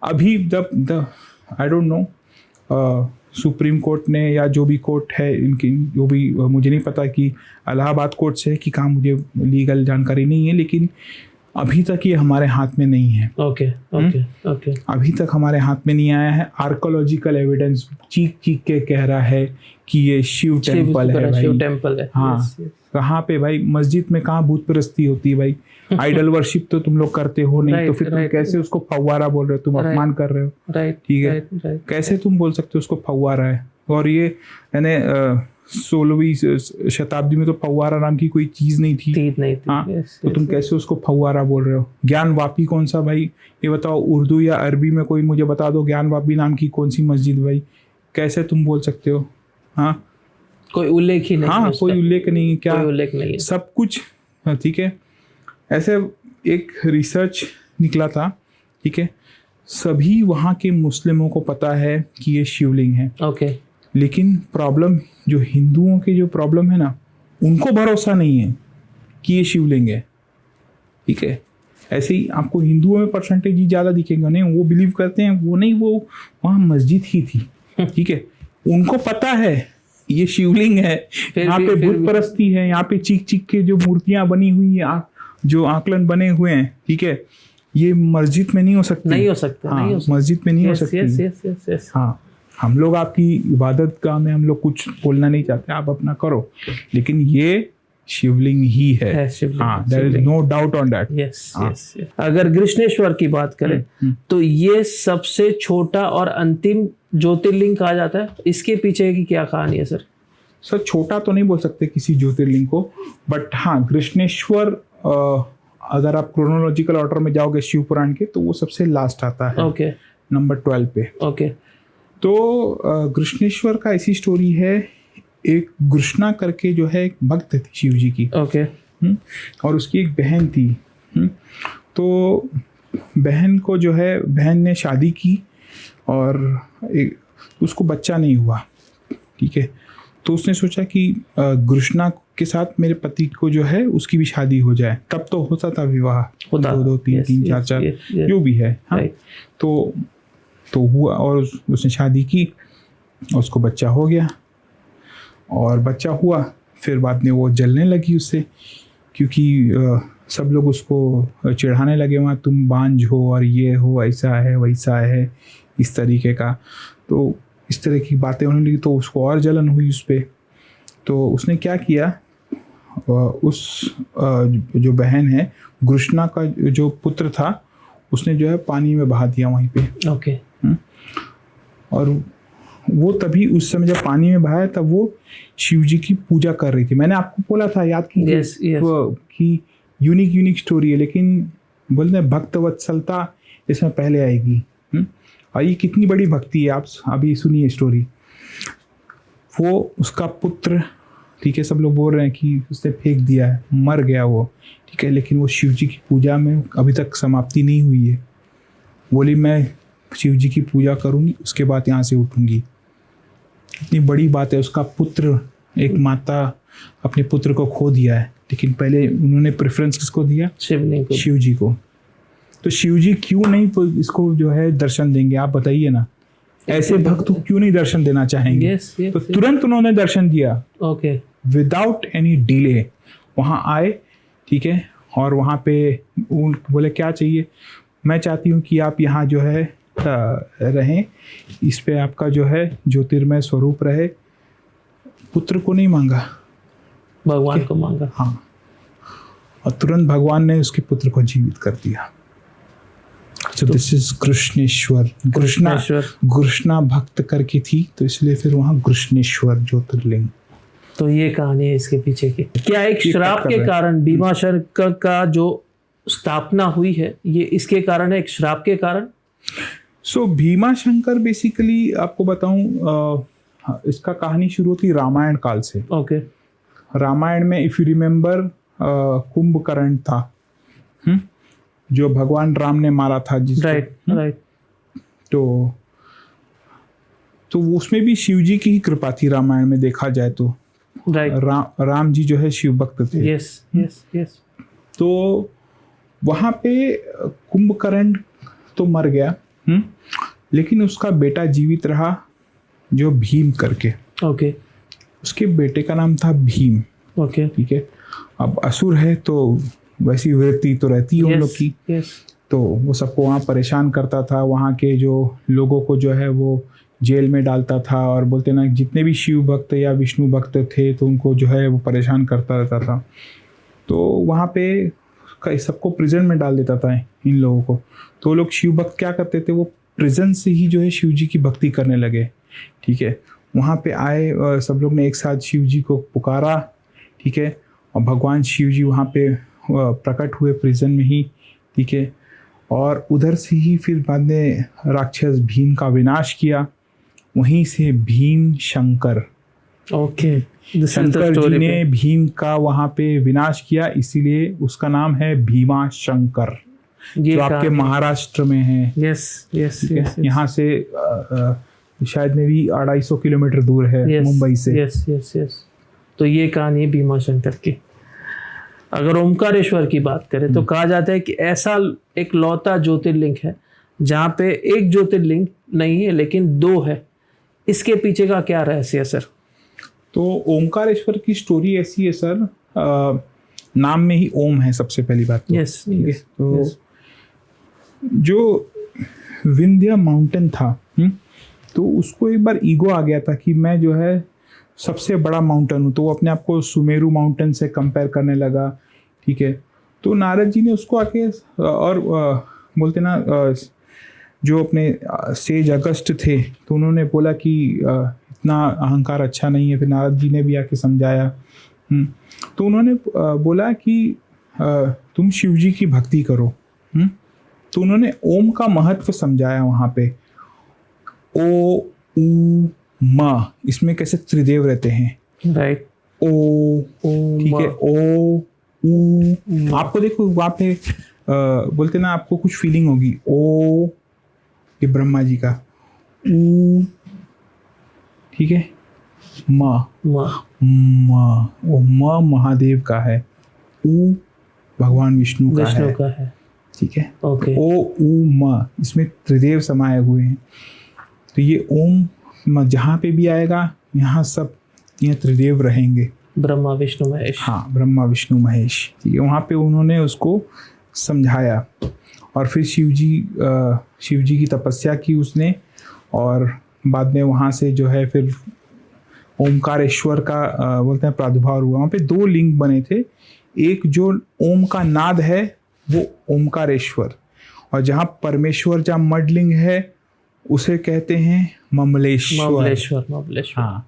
अभी जब I don't know supreme court ने या जो भी कोर्ट है इनकी, जो भी, मुझे नहीं पता कि इलाहाबाद कोर्ट से है कि कहाँ, मुझे लीगल जानकारी नहीं है, लेकिन अभी तक ये हमारे हाथ में नहीं है। ओके। ओके। ओके। अभी तक हमारे हाथ में नहीं आया है। आर्कोलॉजिकल एविडेंस चीख के कह रहा है कि ये शिव टेम्पल है भाई। शिव टेम्पल है। हाँ, कहाँ पे भाई? मस्जिद में कहाँ भूत परस्ती होती है भाई? आइडल वर्शिप तो तुम लोग करते हो नहीं, तो फिर तुम कैसे उसको फव्वारा बोल रहे हो? तुम अपमान कर रहे हो, ठीक है? कैसे तुम बोल सकते हो उसको फव्वारा है? और ये यानी 16वीं शताब्दी में तो फव्वारा नाम की कोई चीज नहीं थी। हाँ, तो तुम कैसे उसको फव्वारा बोल रहे हो? ज्ञान वापी कौन सा भाई? ये बताओ, उर्दू या अरबी में कोई मुझे बता दो ज्ञान वापी नाम की कौन सी मस्जिद भाई? कैसे तुम बोल सकते हो? हाँ, कोई उल्लेख ही नहीं। हाँ, कोई उल्लेख नहीं, क्या कोई उल्लेख नहीं है, सब कुछ। ठीक है, ऐसे एक रिसर्च निकला था, ठीक है, सभी वहाँ के मुस्लिमों को पता है कि ये शिवलिंग है। ओके। लेकिन प्रॉब्लम जो हिंदुओं के जो प्रॉब्लम है ना, उनको भरोसा नहीं है कि ये शिवलिंग है, ठीक है। ऐसे ही आपको हिंदुओं में परसेंटेज ही ज़्यादा दिखेगा, नहीं वो बिलीव करते हैं, वो नहीं, वो वहाँ मस्जिद ही थी, ठीक है। उनको पता है ये शिवलिंग है, यहाँ पे भूत परस्ती है, यहाँ पे चीख चीख के जो मूर्तियाँ बनी हुई है, जो आकलन बने हुए हैं, ठीक है, ये मस्जिद में नहीं हो सकती, नहीं हो सकता, हाँ, मस्जिद में नहीं हो सकती। हाँ, हम लोग आपकी इबादत गाह में हम लोग कुछ बोलना नहीं चाहते, आप अपना करो, लेकिन ये शिवलिंग ही है। हाँ, there is no doubt on that. Yes. अगर कृष्णेश्वर की बात करें तो ये सबसे छोटा और अंतिम ज्योतिर्लिंग कहा जाता है। इसके पीछे की क्या कहानी है सर? सर, छोटा तो नहीं बोल सकते किसी ज्योतिर्लिंग को, बट हाँ, कृष्णेश्वर अगर आप क्रोनोलॉजिकल ऑर्डर में जाओगे शिव पुराण के, तो वो सबसे लास्ट आता है। ओके। नंबर 12 पे। ओके। तो कृष्णेश्वर का ऐसी स्टोरी है, एक कृष्णा करके जो है एक भक्त थी शिव जी की। ओके। और उसकी एक बहन थी। तो बहन को जो है, बहन ने शादी की और उसको बच्चा नहीं हुआ, ठीक है। तो उसने सोचा कि कृष्णा के साथ मेरे पति को जो है उसकी भी शादी हो जाए। तब तो होता था विवाह, 2 3 4 जो भी है। हाँ, तो हुआ और उसने शादी की, उसको बच्चा हो गया। और बच्चा हुआ, फिर बाद में वो जलने लगी उससे, क्योंकि सब लोग उसको चिढ़ाने लगे, वहाँ तुम बांझ हो और ये हो, ऐसा है वैसा है, इस तरीके का। तो इस तरह की बातें होने लगी, तो उसको और जलन हुई उस पर। तो उसने क्या किया, उस जो बहन है, कृष्णा का जो पुत्र था, उसने जो है पानी में बहा दिया वहीं पे। ओके। और वो तभी उस समय जब पानी में बहाया, तब वो शिव जी की पूजा कर रही थी। मैंने आपको बोला था, याद कीजिए, कि यूनिक स्टोरी है, लेकिन बोलते हैं भक्त वत्सलता इसमें पहले आएगी। और ये कितनी बड़ी भक्ति है, आप अभी सुनिए स्टोरी। वो उसका पुत्र, ठीक है, सब लोग बोल रहे हैं कि उसने फेंक दिया है, मर गया वो, ठीक है, लेकिन वो शिव जी की पूजा में अभी तक समाप्ति नहीं हुई है। बोली मैं शिव जी की पूजा करूंगी, उसके बाद यहाँ से उठूंगी। इतनी बड़ी बात है। उसका पुत्र, एक माता अपने पुत्र को खो दिया है, लेकिन पहले उन्होंने प्रेफरेंस किसको दिया? शिव जी को। तो शिव जी क्यों नहीं इसको जो है दर्शन देंगे? आप बताइए ना, ऐसे भक्त क्यों नहीं दर्शन देना चाहेंगे? तो तुरंत उन्होंने दर्शन दिया, ओके, विदाउट एनी डिले वहाँ आए, ठीक है, और वहाँ पे बोले क्या चाहिए? मैं चाहती हूँ कि आप यहाँ जो है रहें, इस पे आपका जो है ज्योतिर्मय स्वरूप रहे। पुत्र को नहीं मांगा, भगवान को मांगा। हाँ, और तुरंत भगवान ने उसके पुत्र को जीवित कर दिया। So this is Krishneshwar. Krishna भक्त करके थी, तो इसलिए फिर वहाँ कृष्णेश्वर ज्योतिर्लिंग। तो ये कहानी है इसके पीछे की। क्या एक श्राप के कारण भीमाशंकर का जो स्थापना हुई है, ये इसके कारण है, एक श्राप के कारण? सो भीमाशंकर बेसिकली आपको बताऊं, इसका कहानी शुरू होती रामायण काल से। ओके। रामायण में इफ यू रिमेम्बर कुंभकर्ण था, जो भगवान राम ने मारा था जिसको, राइट। तो उसमें भी शिव जी की ही कृपा थी रामायण में, देखा जाए तो। राम जी जो है शिव भक्त थे। यस। तो वहां पे कुंभकर्ण तो मर गया, लेकिन उसका बेटा जीवित रहा, जो भीम करके। ओके। उसके बेटे का नाम था भीम। ओके, ठीक है। अब असुर है तो वैसी वृत्ति तो रहती है उन लोग की। तो वो सबको वहाँ परेशान करता था, वहाँ के जो लोगों को जो है वो जेल में डालता था, और बोलते ना जितने भी शिव भक्त या विष्णु भक्त थे तो उनको जो है वो परेशान करता रहता था। तो वहाँ पे सबको प्रिजन में डाल देता था इन लोगों को। तो लोग शिव भक्त क्या करते थे, वो प्रिजन से ही जो है शिव जी की भक्ति करने लगे, ठीक है। वहाँ पे आए, सब लोग ने एक साथ शिव जी को पुकारा, ठीक है, और भगवान शिव जी वहाँ पे प्रकट हुए प्रिजन में ही, ठीक है। और उधर से ही फिर बाद में राक्षस भीम का विनाश किया, वहीं से भीम शंकर, ओके, शंकर जी ने भीम का वहाँ पे विनाश किया, इसीलिए उसका नाम है भीमा शंकर, जो आपके महाराष्ट्र में है। यस। यहाँ से शायद में भी 250 किलोमीटर दूर है मुंबई से। यस। तो ये कहानी भीमा शंकर की। अगर ओमकारेश्वर की बात करें तो कहा जाता है कि ऐसा एक लौता ज्योतिर्लिंग है जहाँ पे एक ज्योतिर्लिंग नहीं है लेकिन 2 है। इसके पीछे का क्या रहस्य है सर? तो ओमकारेश्वर की स्टोरी ऐसी है सर, नाम में ही ओम है सबसे पहली बात तो। यस। तो जो विंध्य माउंटेन था, तो उसको एक बार ईगो आ गया था कि मैं जो है सबसे बड़ा माउंटेन हूँ, तो वो अपने आप को सुमेरु माउंटेन से कंपेयर करने लगा, ठीक है। तो नारद जी ने उसको आके और बोलते ना जो अपने सेज अगस्त थे, तो उन्होंने बोला कि इतना अहंकार अच्छा नहीं है। फिर नारद जी ने भी आके समझाया, तो उन्होंने बोला कि तुम शिव जी की भक्ति करो। तो उन्होंने ओम का महत्व समझाया वहाँ पे। ओ उ म, इसमें कैसे त्रिदेव रहते हैं, राइट। ओ, ठीक है, ओ उ। आपको देखो वहाँ पे बोलते ना, आपको कुछ फीलिंग होगी। ओ ये ब्रह्मा जी का, उ, ठीक है, म वो म महादेव का है, उ भगवान विष्णु का है, ठीक है। ओके। ओ उ म, इसमें त्रिदेव समाये हुए हैं। तो ये ओम जहाँ पे भी आएगा, यहाँ सब ये त्रिदेव रहेंगे, ब्रह्मा विष्णु महेश। हाँ, ब्रह्मा विष्णु महेश, ठीक है। वहाँ पे उन्होंने उसको समझाया, और फिर शिव जी की तपस्या की उसने, और बाद में वहाँ से जो है फिर ओमकारेश्वर का बोलते हैं प्रादुर्भाव हुआ। वहाँ पे 2 लिंग बने थे, एक जो ओम का नाद है वो ओमकारेश्वर, और जहाँ परमेश्वर जहाँ मडलिंग है उसे कहते हैं ममलेश्वर। हाँ,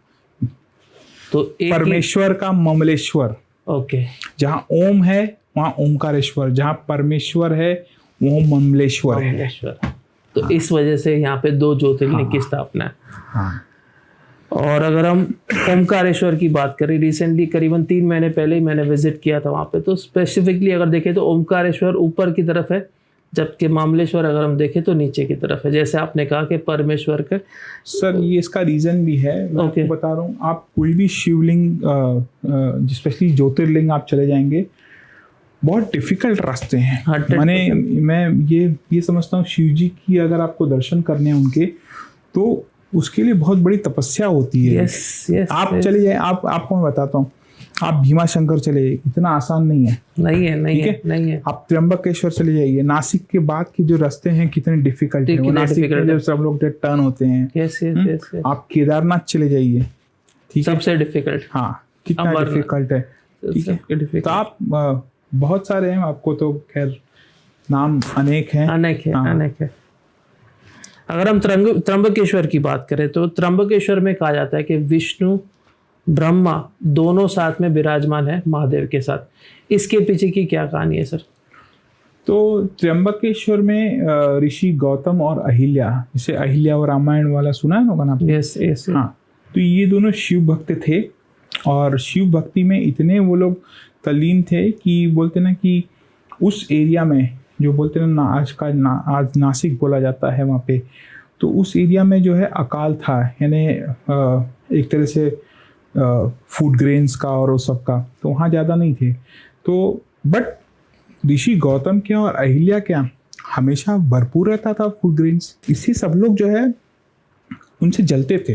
तो परमेश्वर का ममलेश्वर। ओके। जहाँ ओम है वहाँ ओमकारेश्वर, जहाँ परमेश्वर है वो ममलेश्वर है। तो इस वजह से यहाँ पे 2 ज्योतिर्लिंग की स्थापना है। हाँ। और अगर हम ओमकारेश्वर की बात करें, रिसेंटली करीबन 3 महीने पहले ही मैंने विजिट किया था वहाँ पे, तो स्पेसिफिकली अगर देखें तो ओमकारेश्वर ऊपर की तरफ है, जबकि मामलेश्वर अगर हम देखें तो नीचे की तरफ है। जैसे आपने कहा कि परमेश्वर के सर ये इसका रीज़न भी है, मैं आपको बता रहा हूँ। आप कोई भी शिवलिंग स्पेशली ज्योतिर्लिंग आप चले जाएंगे, बहुत डिफिकल्ट रास्ते हैं। मैं ये समझता हूँ शिव जी की अगर आपको दर्शन करने हैं उनके, तो उसके लिए बहुत बड़ी तपस्या होती है। आप चले जाए, आपको मैं बताता हूँ, आप भीमा शंकर चले जाइए, इतना आसान नहीं है। नहीं है। आप त्र्यंबकेश्वर चले जाइए, नासिक के बाद के जो रास्ते हैं कितने डिफिकल्ट है। नासिक में जब सब लोग टर्न होते हैं। आप केदारनाथ चले जाइए, ठीक है, सबसे डिफिकल्ट। हाँ, कितना डिफिकल्ट है, ठीक है। तो आप बहुत सारे हैं, आपको तो खैर नाम अनेक हैं। अगर हम त्र्यंबकेश्वर की बात करें तो त्र्यंबकेश्वर में कहा जाता है कि विष्णु ब्रह्मा दोनों साथ में विराजमान है महादेव के साथ। इसके पीछे की क्या कहानी है सर? तो त्र्यंबकेश्वर में ऋषि गौतम और अहिल्या, जिसे अहिल्या और रामायण वाला सुना है होगा ना आपने? यस। हाँ, तो ये दोनों शिव भक्त थे और शिव भक्ति में इतने वो लोग तल्लीन थे कि बोलते ना कि उस एरिया में जो बोलते ना आज नासिक बोला जाता है वहाँ पे, तो उस एरिया में जो है अकाल था, यानी एक तरह से फूड ग्रेन्स का और उस सब का, तो वहाँ ज़्यादा नहीं थे। तो बट ऋषि गौतम के और अहिल्या क्या हमेशा भरपूर रहता था फूड ग्रेन्स। इससे सब लोग जो है उनसे जलते थे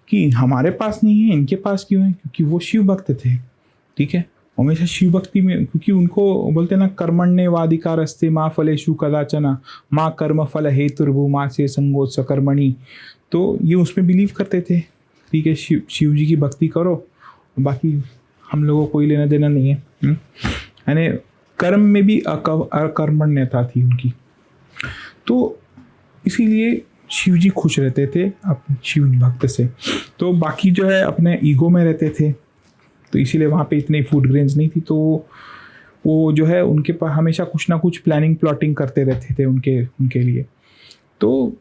कि हमारे पास नहीं है, इनके पास क्यों है, क्योंकि वो शिव भक्त थे, ठीक है, हमेशा शिव भक्ति में। क्योंकि उनको बोलते ना कर्मण्येवाधिकारस्ते माँ फलेषु कदाचन माँ कर्म फल हेतुर्भु माँ से संगोत्स कर्मणि, तो ये उसमें बिलीव करते थे, ठीक है, शिव जी की भक्ति करो, बाकी हम लोगों को कोई लेना देना नहीं है। यानी कर्म में भी अकर्मण्यता थी उनकी। तो इसीलिए शिव जी खुश रहते थे अपने शिव भक्त से। तो बाकी जो है अपने ईगो में रहते थे, तो इसीलिए वहाँ पे इतनी फूड ग्रेन्स नहीं थी। तो वो जो है उनके पास हमेशा कुछ ना कुछ प्लानिंग करते रहते थे उनके लिए। तो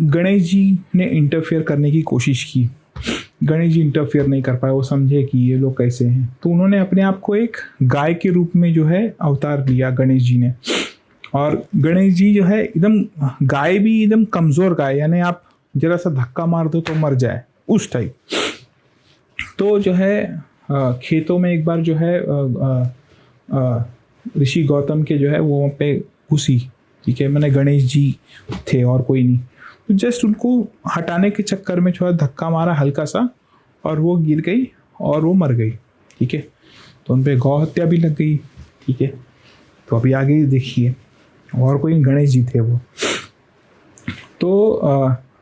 गणेश जी ने इंटरफेयर करने की कोशिश की, गणेश जी इंटरफेयर नहीं कर पाए। वो समझे कि ये लोग कैसे हैं, तो उन्होंने अपने आप को एक गाय के रूप में जो है अवतार लिया गणेश जी ने। और गणेश जी जो है एकदम गाय भी एकदम कमज़ोर गाय, यानी आप जरा सा धक्का मार दो तो मर जाए उस टाइप। तो जो है खेतों में एक बार जो है ऋषि गौतम के जो है वो वहाँ पे घुसी, ठीक है, मैंने गणेश जी थे और कोई नहीं, तो जस्ट उनको हटाने के चक्कर में थोड़ा धक्का मारा हल्का सा और वो गिर गई और वो मर गई, ठीक है। तो उन पर गौ हत्या भी लग गई, ठीक है। तो अभी आगे देखिए, और कोई गणेश जी थे वो। तो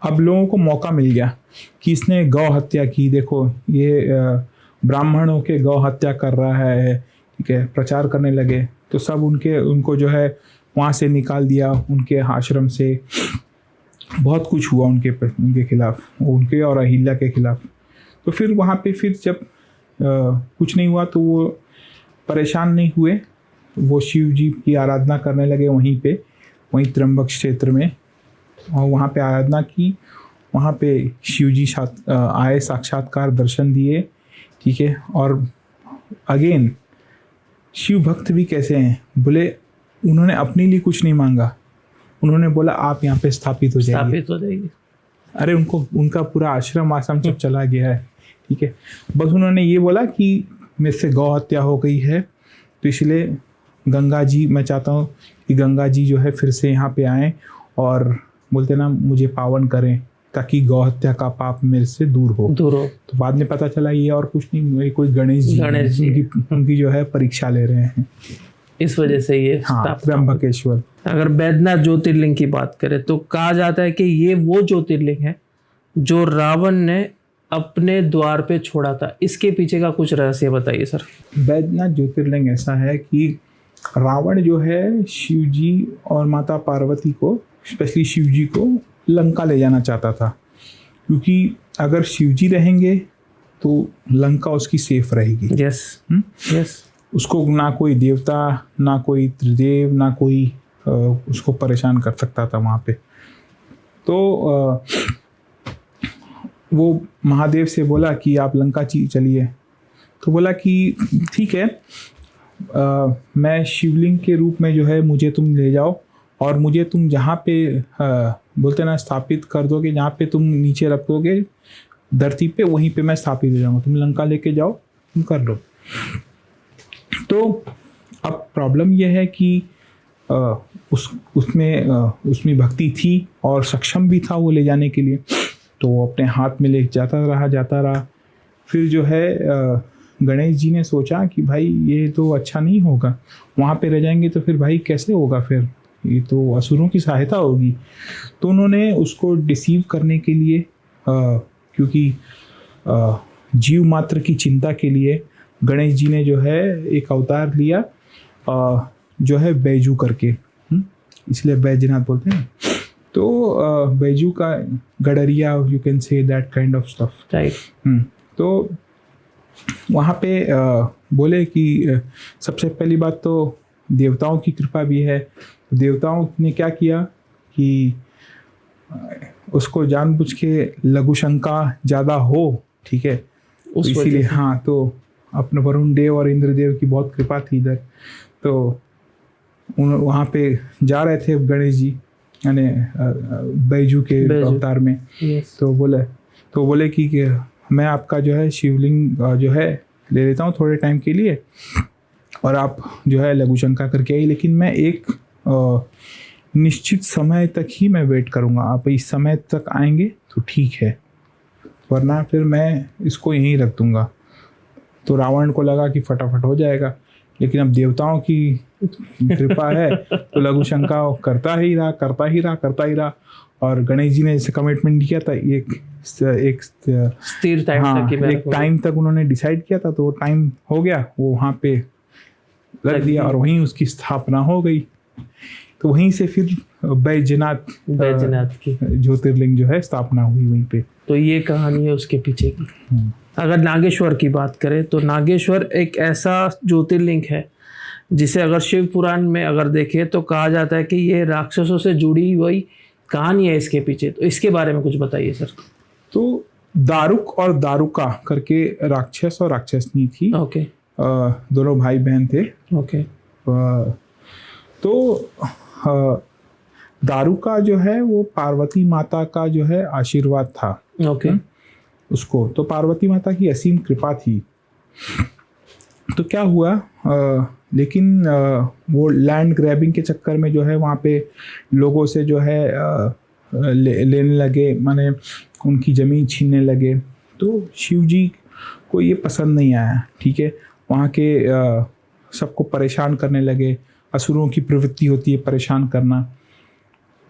अब लोगों को मौका मिल गया कि इसने गौ हत्या की, देखो ये ब्राह्मणों के गौ हत्या कर रहा है, ठीक है, प्रचार करने लगे। तो सब उनको जो है वहाँ से निकाल दिया, उनके आश्रम से बहुत कुछ हुआ उनके खिलाफ, उनके और अहिल्या के खिलाफ। तो फिर वहाँ पे फिर जब कुछ नहीं हुआ तो वो परेशान नहीं हुए, वो शिव जी की आराधना करने लगे वहीं त्र्यंबक क्षेत्र में, और वहाँ पे आराधना की। वहाँ पे शिव जी आए, साक्षात्कार दर्शन दिए, ठीक है। और अगेन शिव भक्त भी कैसे हैं, बोले उन्होंने अपने लिए कुछ नहीं मांगा, उन्होंने बोला आप यहाँ पे स्थापित हो जाइए। अरे उनका पूरा आश्रम सब चला गया है, ठीक है। बस उन्होंने ये बोला कि मेरे से गौ हत्या हो गई है, तो इसलिए गंगा जी, मैं चाहता हूँ कि गंगा जी जो है फिर से यहाँ पे आएँ और बोलते ना मुझे पावन करें, ताकि गौ हत्या का पाप मेरे से दूर हो। तो बाद में पता चला ये और कुछ नहीं, कोई गणेश जी उनकी जो है परीक्षा ले रहे हैं, इस वजह से ये त्र्यंबकेश्वर। अगर बैद्यनाथ ज्योतिर्लिंग की बात करें तो कहा जाता है कि ये वो ज्योतिर्लिंग है जो रावण ने अपने द्वार पे छोड़ा था। इसके पीछे का कुछ रहस्य बताइए सर। बैद्यनाथ ज्योतिर्लिंग ऐसा है कि रावण जो है शिव जी और माता पार्वती को, स्पेशली शिव जी को लंका ले जाना चाहता था, क्योंकि अगर शिव जी रहेंगे तो लंका उसकी सेफ रहेगी। यस। उसको ना कोई देवता, ना कोई त्रिदेव, ना कोई उसको परेशान कर सकता था वहाँ पे। तो वो महादेव से बोला कि आप लंका चलिए। तो बोला कि ठीक है, मैं शिवलिंग के रूप में जो है मुझे तुम ले जाओ और मुझे तुम जहाँ पे बोलते ना स्थापित कर दोगे, जहाँ पे तुम नीचे रख दोगे धरती पे, वहीं पे मैं स्थापित हो जाऊँगा। तुम लंका लेके जाओ, तुम कर लो। तो अब प्रॉब्लम यह है कि उसमें भक्ति थी और सक्षम भी था वो ले जाने के लिए। तो वो अपने हाथ में ले जाता रहा। फिर जो है गणेश जी ने सोचा कि भाई ये तो अच्छा नहीं होगा, वहाँ पे रह जाएंगे तो फिर भाई कैसे होगा, फिर ये तो असुरों की सहायता होगी। तो उन्होंने उसको डिसीव करने के लिए क्योंकि जीव मात्र की चिंता के लिए गणेश जी ने जो है एक अवतार लिया जो है बैजू करके, इसलिए बैजनाथ बोलते हैं। तो बैजू का गडरिया, you can say that kind of stuff, right. तो वहाँ पे बोले कि सबसे पहली बात तो देवताओं की कृपा भी है। देवताओं ने क्या किया कि उसको जानबूझ के लघु शंका ज़्यादा हो, ठीक है, तो इसीलिए हाँ, तो अपने वरुण देव और इंद्र देव की बहुत कृपा थी इधर। तो वहाँ पे जा रहे थे गणेश जी, यानी बैजू के अवतार में। तो बोले कि मैं आपका जो है शिवलिंग जो है ले लेता हूँ थोड़े टाइम के लिए, और आप जो है लघु शंका करके आई, लेकिन मैं एक निश्चित समय तक ही मैं वेट करूँगा। आप इस समय तक आएंगे तो ठीक है, वरना फिर मैं इसको यहीं रख दूँगा। तो रावण को लगा कि फटाफट हो जाएगा, लेकिन अब देवताओं की कृपा है तो लघु शंका करता ही रहा। और गणेश जी ने जैसे कमिटमेंट किया था, एक स्थिर टाइम तक, एक टाइम तक उन्होंने डिसाइड किया था, तो वो टाइम हो गया, वो वहाँ पे रख दिया और वहीं उसकी स्थापना हो गई। तो वहीं से फिर बैजनाथ की ज्योतिर्लिंग जो है स्थापना हुई वहीं पे। तो ये कहानी है उसके पीछे की। अगर नागेश्वर की बात करें तो नागेश्वर एक ऐसा ज्योतिर्लिंग है जिसे अगर शिव पुराण में अगर देखें तो कहा जाता है कि ये राक्षसों से जुड़ी हुई कहानी है इसके पीछे। तो इसके बारे में कुछ बताइए सर। तो दारुक और दारुका करके राक्षस और राक्षसनी थी। ओके। दोनों भाई बहन थे। ओके। तो दारुका जो है वो पार्वती माता का जो है आशीर्वाद था। ओके। उसको तो पार्वती माता की असीम कृपा थी। तो क्या हुआ, लेकिन वो लैंड ग्रैबिंग के चक्कर में जो है वहाँ पे लोगों से जो है लेने लगे, माने उनकी ज़मीन छीनने लगे। तो शिव जी को ये पसंद नहीं आया, ठीक है। वहाँ के सबको परेशान करने लगे। असुरों की प्रवृत्ति होती है परेशान करना।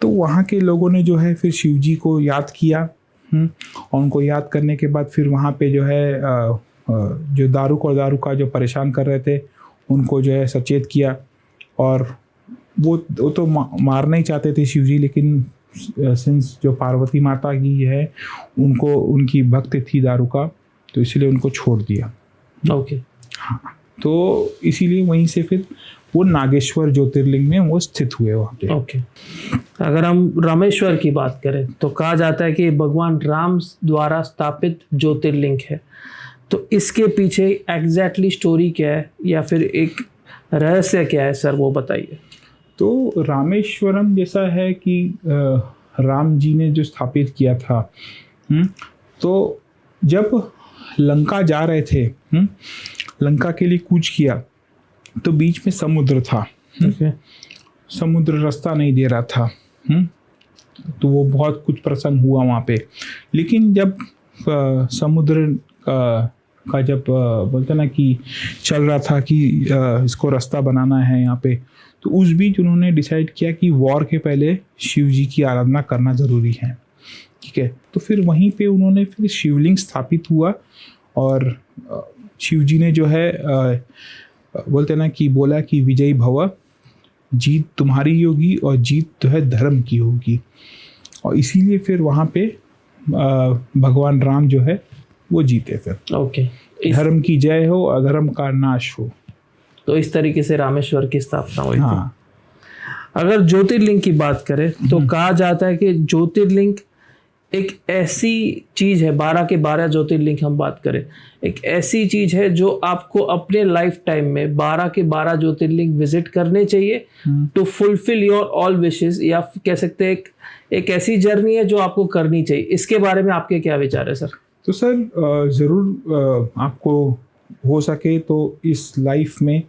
तो वहाँ के लोगों ने जो है फिर शिव जी को याद किया, और उनको याद करने के बाद फिर वहाँ पे जो है जो दारुक और दारुका जो परेशान कर रहे थे उनको जो है सचेत किया। और वो तो मारना ही चाहते थे शिव जी, लेकिन सिंस जो पार्वती माता की है उनको उनकी भक्त थी दारुका, तो इसीलिए उनको छोड़ दिया। ओके। हाँ, तो इसीलिए वहीं से फिर वो नागेश्वर ज्योतिर्लिंग में वो स्थित हुए वहाँ पे। ओके। अगर हम रामेश्वर की बात करें तो कहा जाता है कि भगवान राम द्वारा स्थापित ज्योतिर्लिंग है। तो इसके पीछे एग्जैक्टली स्टोरी क्या है या फिर एक रहस्य क्या है सर, वो बताइए। तो रामेश्वरम जैसा है कि राम जी ने जो स्थापित किया था, तो जब लंका जा रहे थे, लंका के लिए कूच किया, तो बीच में समुद्र था। समुद्र रास्ता नहीं दे रहा था। तो वो बहुत कुछ प्रसंग हुआ वहाँ पे। लेकिन जब समुद्र का जब बोलते ना कि चल रहा था कि इसको रास्ता बनाना है यहाँ पे, तो उस बीच उन्होंने डिसाइड किया कि वॉर के पहले शिव जी की आराधना करना ज़रूरी है, ठीक है। तो फिर वहीं पे उन्होंने फिर शिवलिंग स्थापित हुआ, और शिव जी ने जो है बोलते ना कि बोला कि विजयी भव, जीत तुम्हारी होगी और जीत जो है धर्म की होगी। और इसीलिए फिर वहाँ पे भगवान राम जो है वो जीते फिर। ओके। धर्म की जय हो, अधर्म का नाश हो। तो इस तरीके से रामेश्वर की स्थापना हुई थी। हाँ। अगर ज्योतिर्लिंग की बात करें तो कहा जाता है कि ज्योतिर्लिंग एक ऐसी चीज है, 12 के 12 ज्योतिर्लिंग हम बात करें, एक ऐसी चीज है जो आपको अपने लाइफ टाइम में 12 के 12 ज्योतिर्लिंग विजिट करने चाहिए to fulfil your all wishes, या कह सकते हैं एक ऐसी जर्नी है जो आपको करनी चाहिए। इसके बारे में आपके क्या विचार है सर? तो सर ज़रूर आपको हो सके तो इस लाइफ में,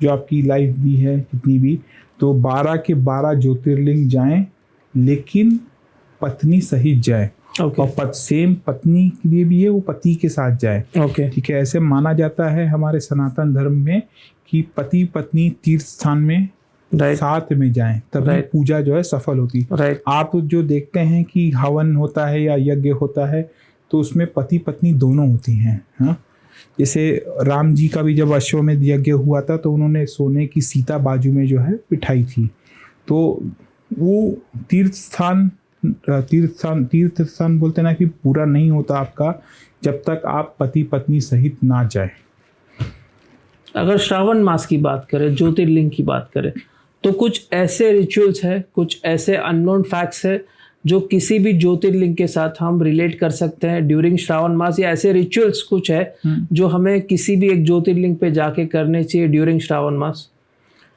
जो आपकी लाइफ भी है जितनी भी, तो 12 के 12 ज्योतिर्लिंग जाएं, लेकिन पत्नी सहित जाए। और सेम पत्नी के लिए भी है, वो पति के साथ जाए। ठीक है, ऐसे माना जाता है हमारे सनातन धर्म में कि पति पत्नी तीर्थ स्थान में साथ में जाएं, तभी पूजा जो है सफल होती है। आप जो देखते हैं कि हवन होता है या यज्ञ होता है, तो उसमें पति पत्नी दोनों होती हैं। हाँ, जैसे राम जी का भी जब अश्वमेध यज्ञ हुआ था तो उन्होंने सोने की सीता बाजू में जो है बिठाई थी। तो वो तीर्थ स्थान बोलते ना कि पूरा नहीं होता आपका जब तक आप पति पत्नी सहित ना जाए। अगर श्रावण मास की बात करें, ज्योतिर्लिंग की बात करें, तो कुछ ऐसे रिचुअल्स है, कुछ ऐसे अननोन फैक्ट्स है जो किसी भी ज्योतिर्लिंग के साथ हम रिलेट कर सकते हैं ड्यूरिंग श्रावण मास, या ऐसे रिचुअल्स कुछ है जो हमें किसी भी एक ज्योतिर्लिंग पे जाके करने चाहिए ड्यूरिंग श्रावण मास?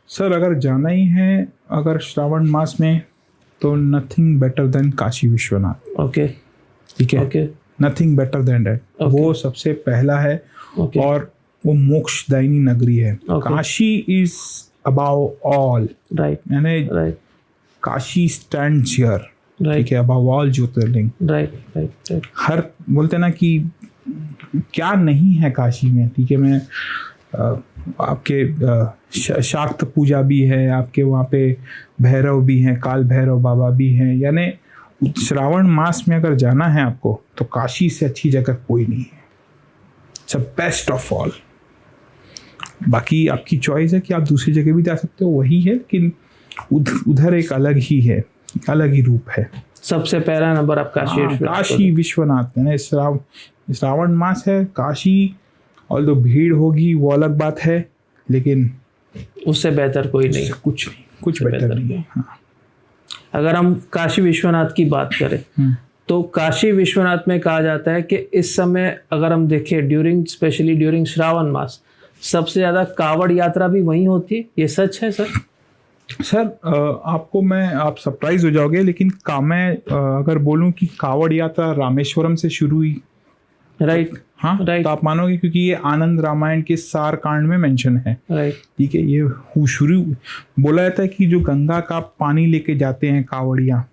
सर अगर जाना ही है अगर श्रावण मास में, तो nothing better than Kashi Vishwanath. Okay, ठीक है, नथिंग बेटर देन दैट। वो सबसे पहला है और वो मोक्षदायिनी नगरी है। Kashi is above all, right, यानी काशी स्टैंड्स हियर, ठीक है, अबाव ऑल ज्योतिर्लिंग। राइट। हर बोलते ना कि क्या नहीं है काशी में। ठीक है, मैं आपके शाक्त पूजा भी है, आपके वहाँ पे भैरव भी हैं, काल भैरव बाबा भी हैं। यानी श्रावण मास में अगर जाना है आपको, तो काशी से अच्छी जगह कोई नहीं है। It's best of all. बाकी आपकी चॉइस है कि आप दूसरी जगह भी जा सकते हो, वही है, लेकिन उधर एक अलग ही है, अलग ही रूप है। सबसे पहला नंबर आप काशी विश्वनाथ। यानी श्रावण मास है, काशी, और तो भीड़ होगी वो अलग बात है, लेकिन उससे बेहतर कोई नहीं, कुछ बेहतर नहीं है। हाँ। अगर हम काशी विश्वनाथ की बात करें तो काशी विश्वनाथ में कहा जाता है कि इस समय अगर हम देखें स्पेशली ड्यूरिंग श्रावण मास, सबसे ज़्यादा कावड़ यात्रा भी वहीं होती है। ये सच है सर? सर आप सरप्राइज हो जाओगे, लेकिन मैं अगर बोलूं कि कावड़ यात्रा रामेश्वरम से शुरू हुई, राइट, हाँ, राइट, तो आप मानोगे, क्योंकि ये आनंद रामायण के सार कांड में मेंशन है। राइट, ठीक है, ये शुरू बोला जाता है कि जो गंगा का पानी लेके जाते हैं कावड़िया,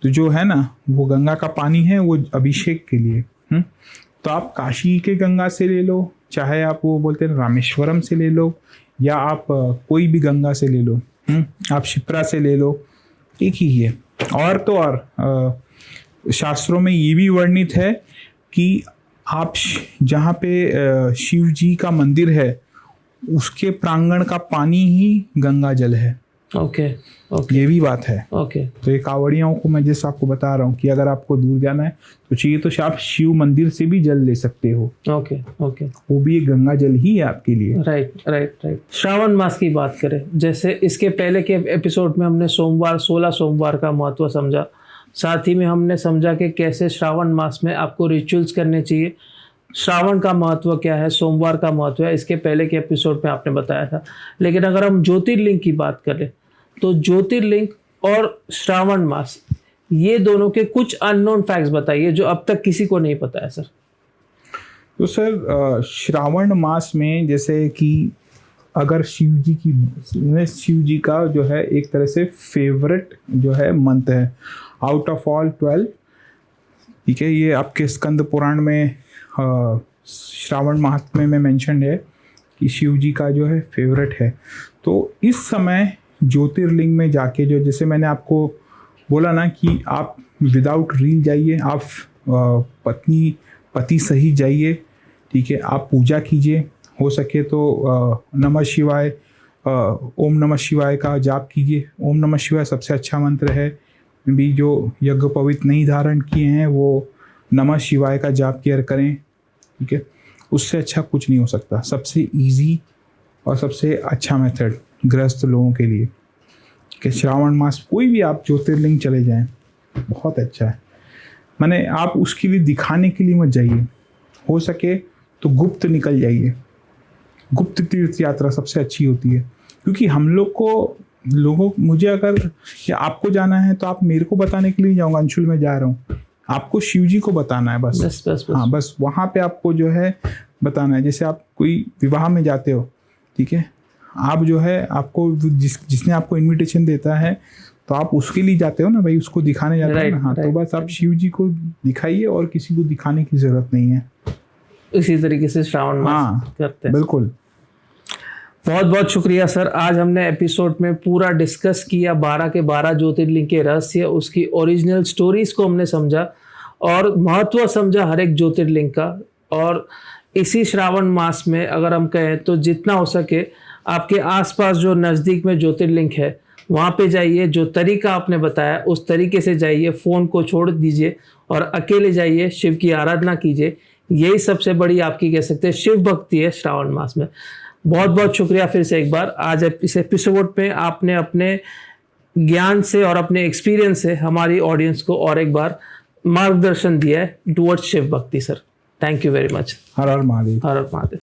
तो जो है ना वो गंगा का पानी है, वो अभिषेक के लिए। तो आप काशी के गंगा से ले लो, चाहे आप वो बोलते हैं रामेश्वरम से ले लो, या आप कोई भी गंगा से ले लो, आप शिप्रा से ले लो, एक ही है। और तो और शास्त्रों में ये भी वर्णित है कि आप जहाँ पे शिव जी का मंदिर है, उसके प्रांगण का पानी ही गंगा जल है। ओके, ये भी बात है। ओके, तो ये कावड़ियों को मैं जैसे आपको बता रहा हूँ कि अगर आपको दूर जाना है तो चाहिए तो आप शिव मंदिर से भी जल ले सकते हो। ओके, वो भी एक गंगा जल ही है आपके लिए। राइट। श्रावण मास की बात करें, जैसे इसके पहले के एपिसोड में हमने 16 सोमवार का महत्व समझा, साथ ही में हमने समझा कि कैसे श्रावण मास में आपको रिचुअल्स करने चाहिए, श्रावण का महत्व क्या है, सोमवार का महत्व है, इसके पहले के एपिसोड में आपने बताया था। लेकिन अगर हम ज्योतिर्लिंग की बात करें तो ज्योतिर्लिंग और श्रावण मास, ये दोनों के कुछ अननोन फैक्ट्स बताइए जो अब तक किसी को नहीं पता है सर। तो सर श्रावण मास में जैसे कि अगर शिव जी का जो है एक तरह से फेवरेट जो है मंथ है आउट ऑफ ऑल 12। ठीक है, ये आपके स्कंद पुराण में श्रावण महात्म्य में मेंशन है कि शिव जी का जो है फेवरेट है। तो इस समय ज्योतिर्लिंग में जाके, जो जैसे मैंने आपको बोला ना कि आप विदाउट रील जाइए, आप पति सहित जाइए। ठीक है, आप पूजा कीजिए, हो सके तो नमः शिवाय, ओम नमः शिवाय का जाप कीजिए। ओम नमः शिवाय सबसे अच्छा मंत्र है। भी जो यज्ञ पवित्र नहीं धारण किए हैं वो नमः शिवाय का जाप किया करें। ठीक है, उससे अच्छा कुछ नहीं हो सकता। सबसे इजी और सबसे अच्छा मेथड गृहस्थ लोगों के लिए कि श्रावण मास कोई भी आप ज्योतिर्लिंग चले जाएं, बहुत अच्छा है। माने आप उसके लिए दिखाने के लिए मत जाइए, हो सके तो गुप्त निकल जाइए। गुप्त तीर्थ यात्रा सबसे अच्छी होती है, क्योंकि हम लोग को मुझे अगर या आपको जाना है तो आप मेरे को बताने के लिए जाऊँगा, अंशुल मैं जा रहा हूँ, आपको शिव जी को बताना है बस। हाँ, बस वहाँ पे आपको जो है बताना है। जैसे आप कोई विवाह में जाते हो, ठीक है, आप जो है आपको जिसने आपको इनविटेशन देता है तो आप उसके लिए जाते हो ना भाई, उसको दिखाने जाते हो ना। हाँ, तो बस आप शिव जी को दिखाइए और किसी को दिखाने की जरूरत नहीं है। इसी तरीके से श्रावण मास करते हैं। बिल्कुल। बहुत बहुत शुक्रिया सर। आज हमने एपिसोड में पूरा डिस्कस किया 12 के 12 ज्योतिर्लिंग के रहस्य, उसकी ओरिजिनल स्टोरीज को हमने समझा और महत्व समझा हर एक ज्योतिर्लिंग का। और इसी श्रावण मास में अगर हम कहें तो जितना हो सके आपके आसपास जो नज़दीक में ज्योतिर्लिंग है वहाँ पे जाइए, जो तरीका आपने बताया उस तरीके से जाइए, फ़ोन को छोड़ दीजिए और अकेले जाइए, शिव की आराधना कीजिए। यही सबसे बड़ी आपकी कह सकते हैं शिव भक्ति है श्रावण मास में। बहुत बहुत शुक्रिया फिर से एक बार। आज इस एपिसोड में आपने अपने ज्ञान से और अपने एक्सपीरियंस से हमारी ऑडियंस को और एक बार मार्गदर्शन दिया है टुवर्ड्स शिव भक्ति। Sir, thank you very much. Her her Mahadev. Her her Mahadev.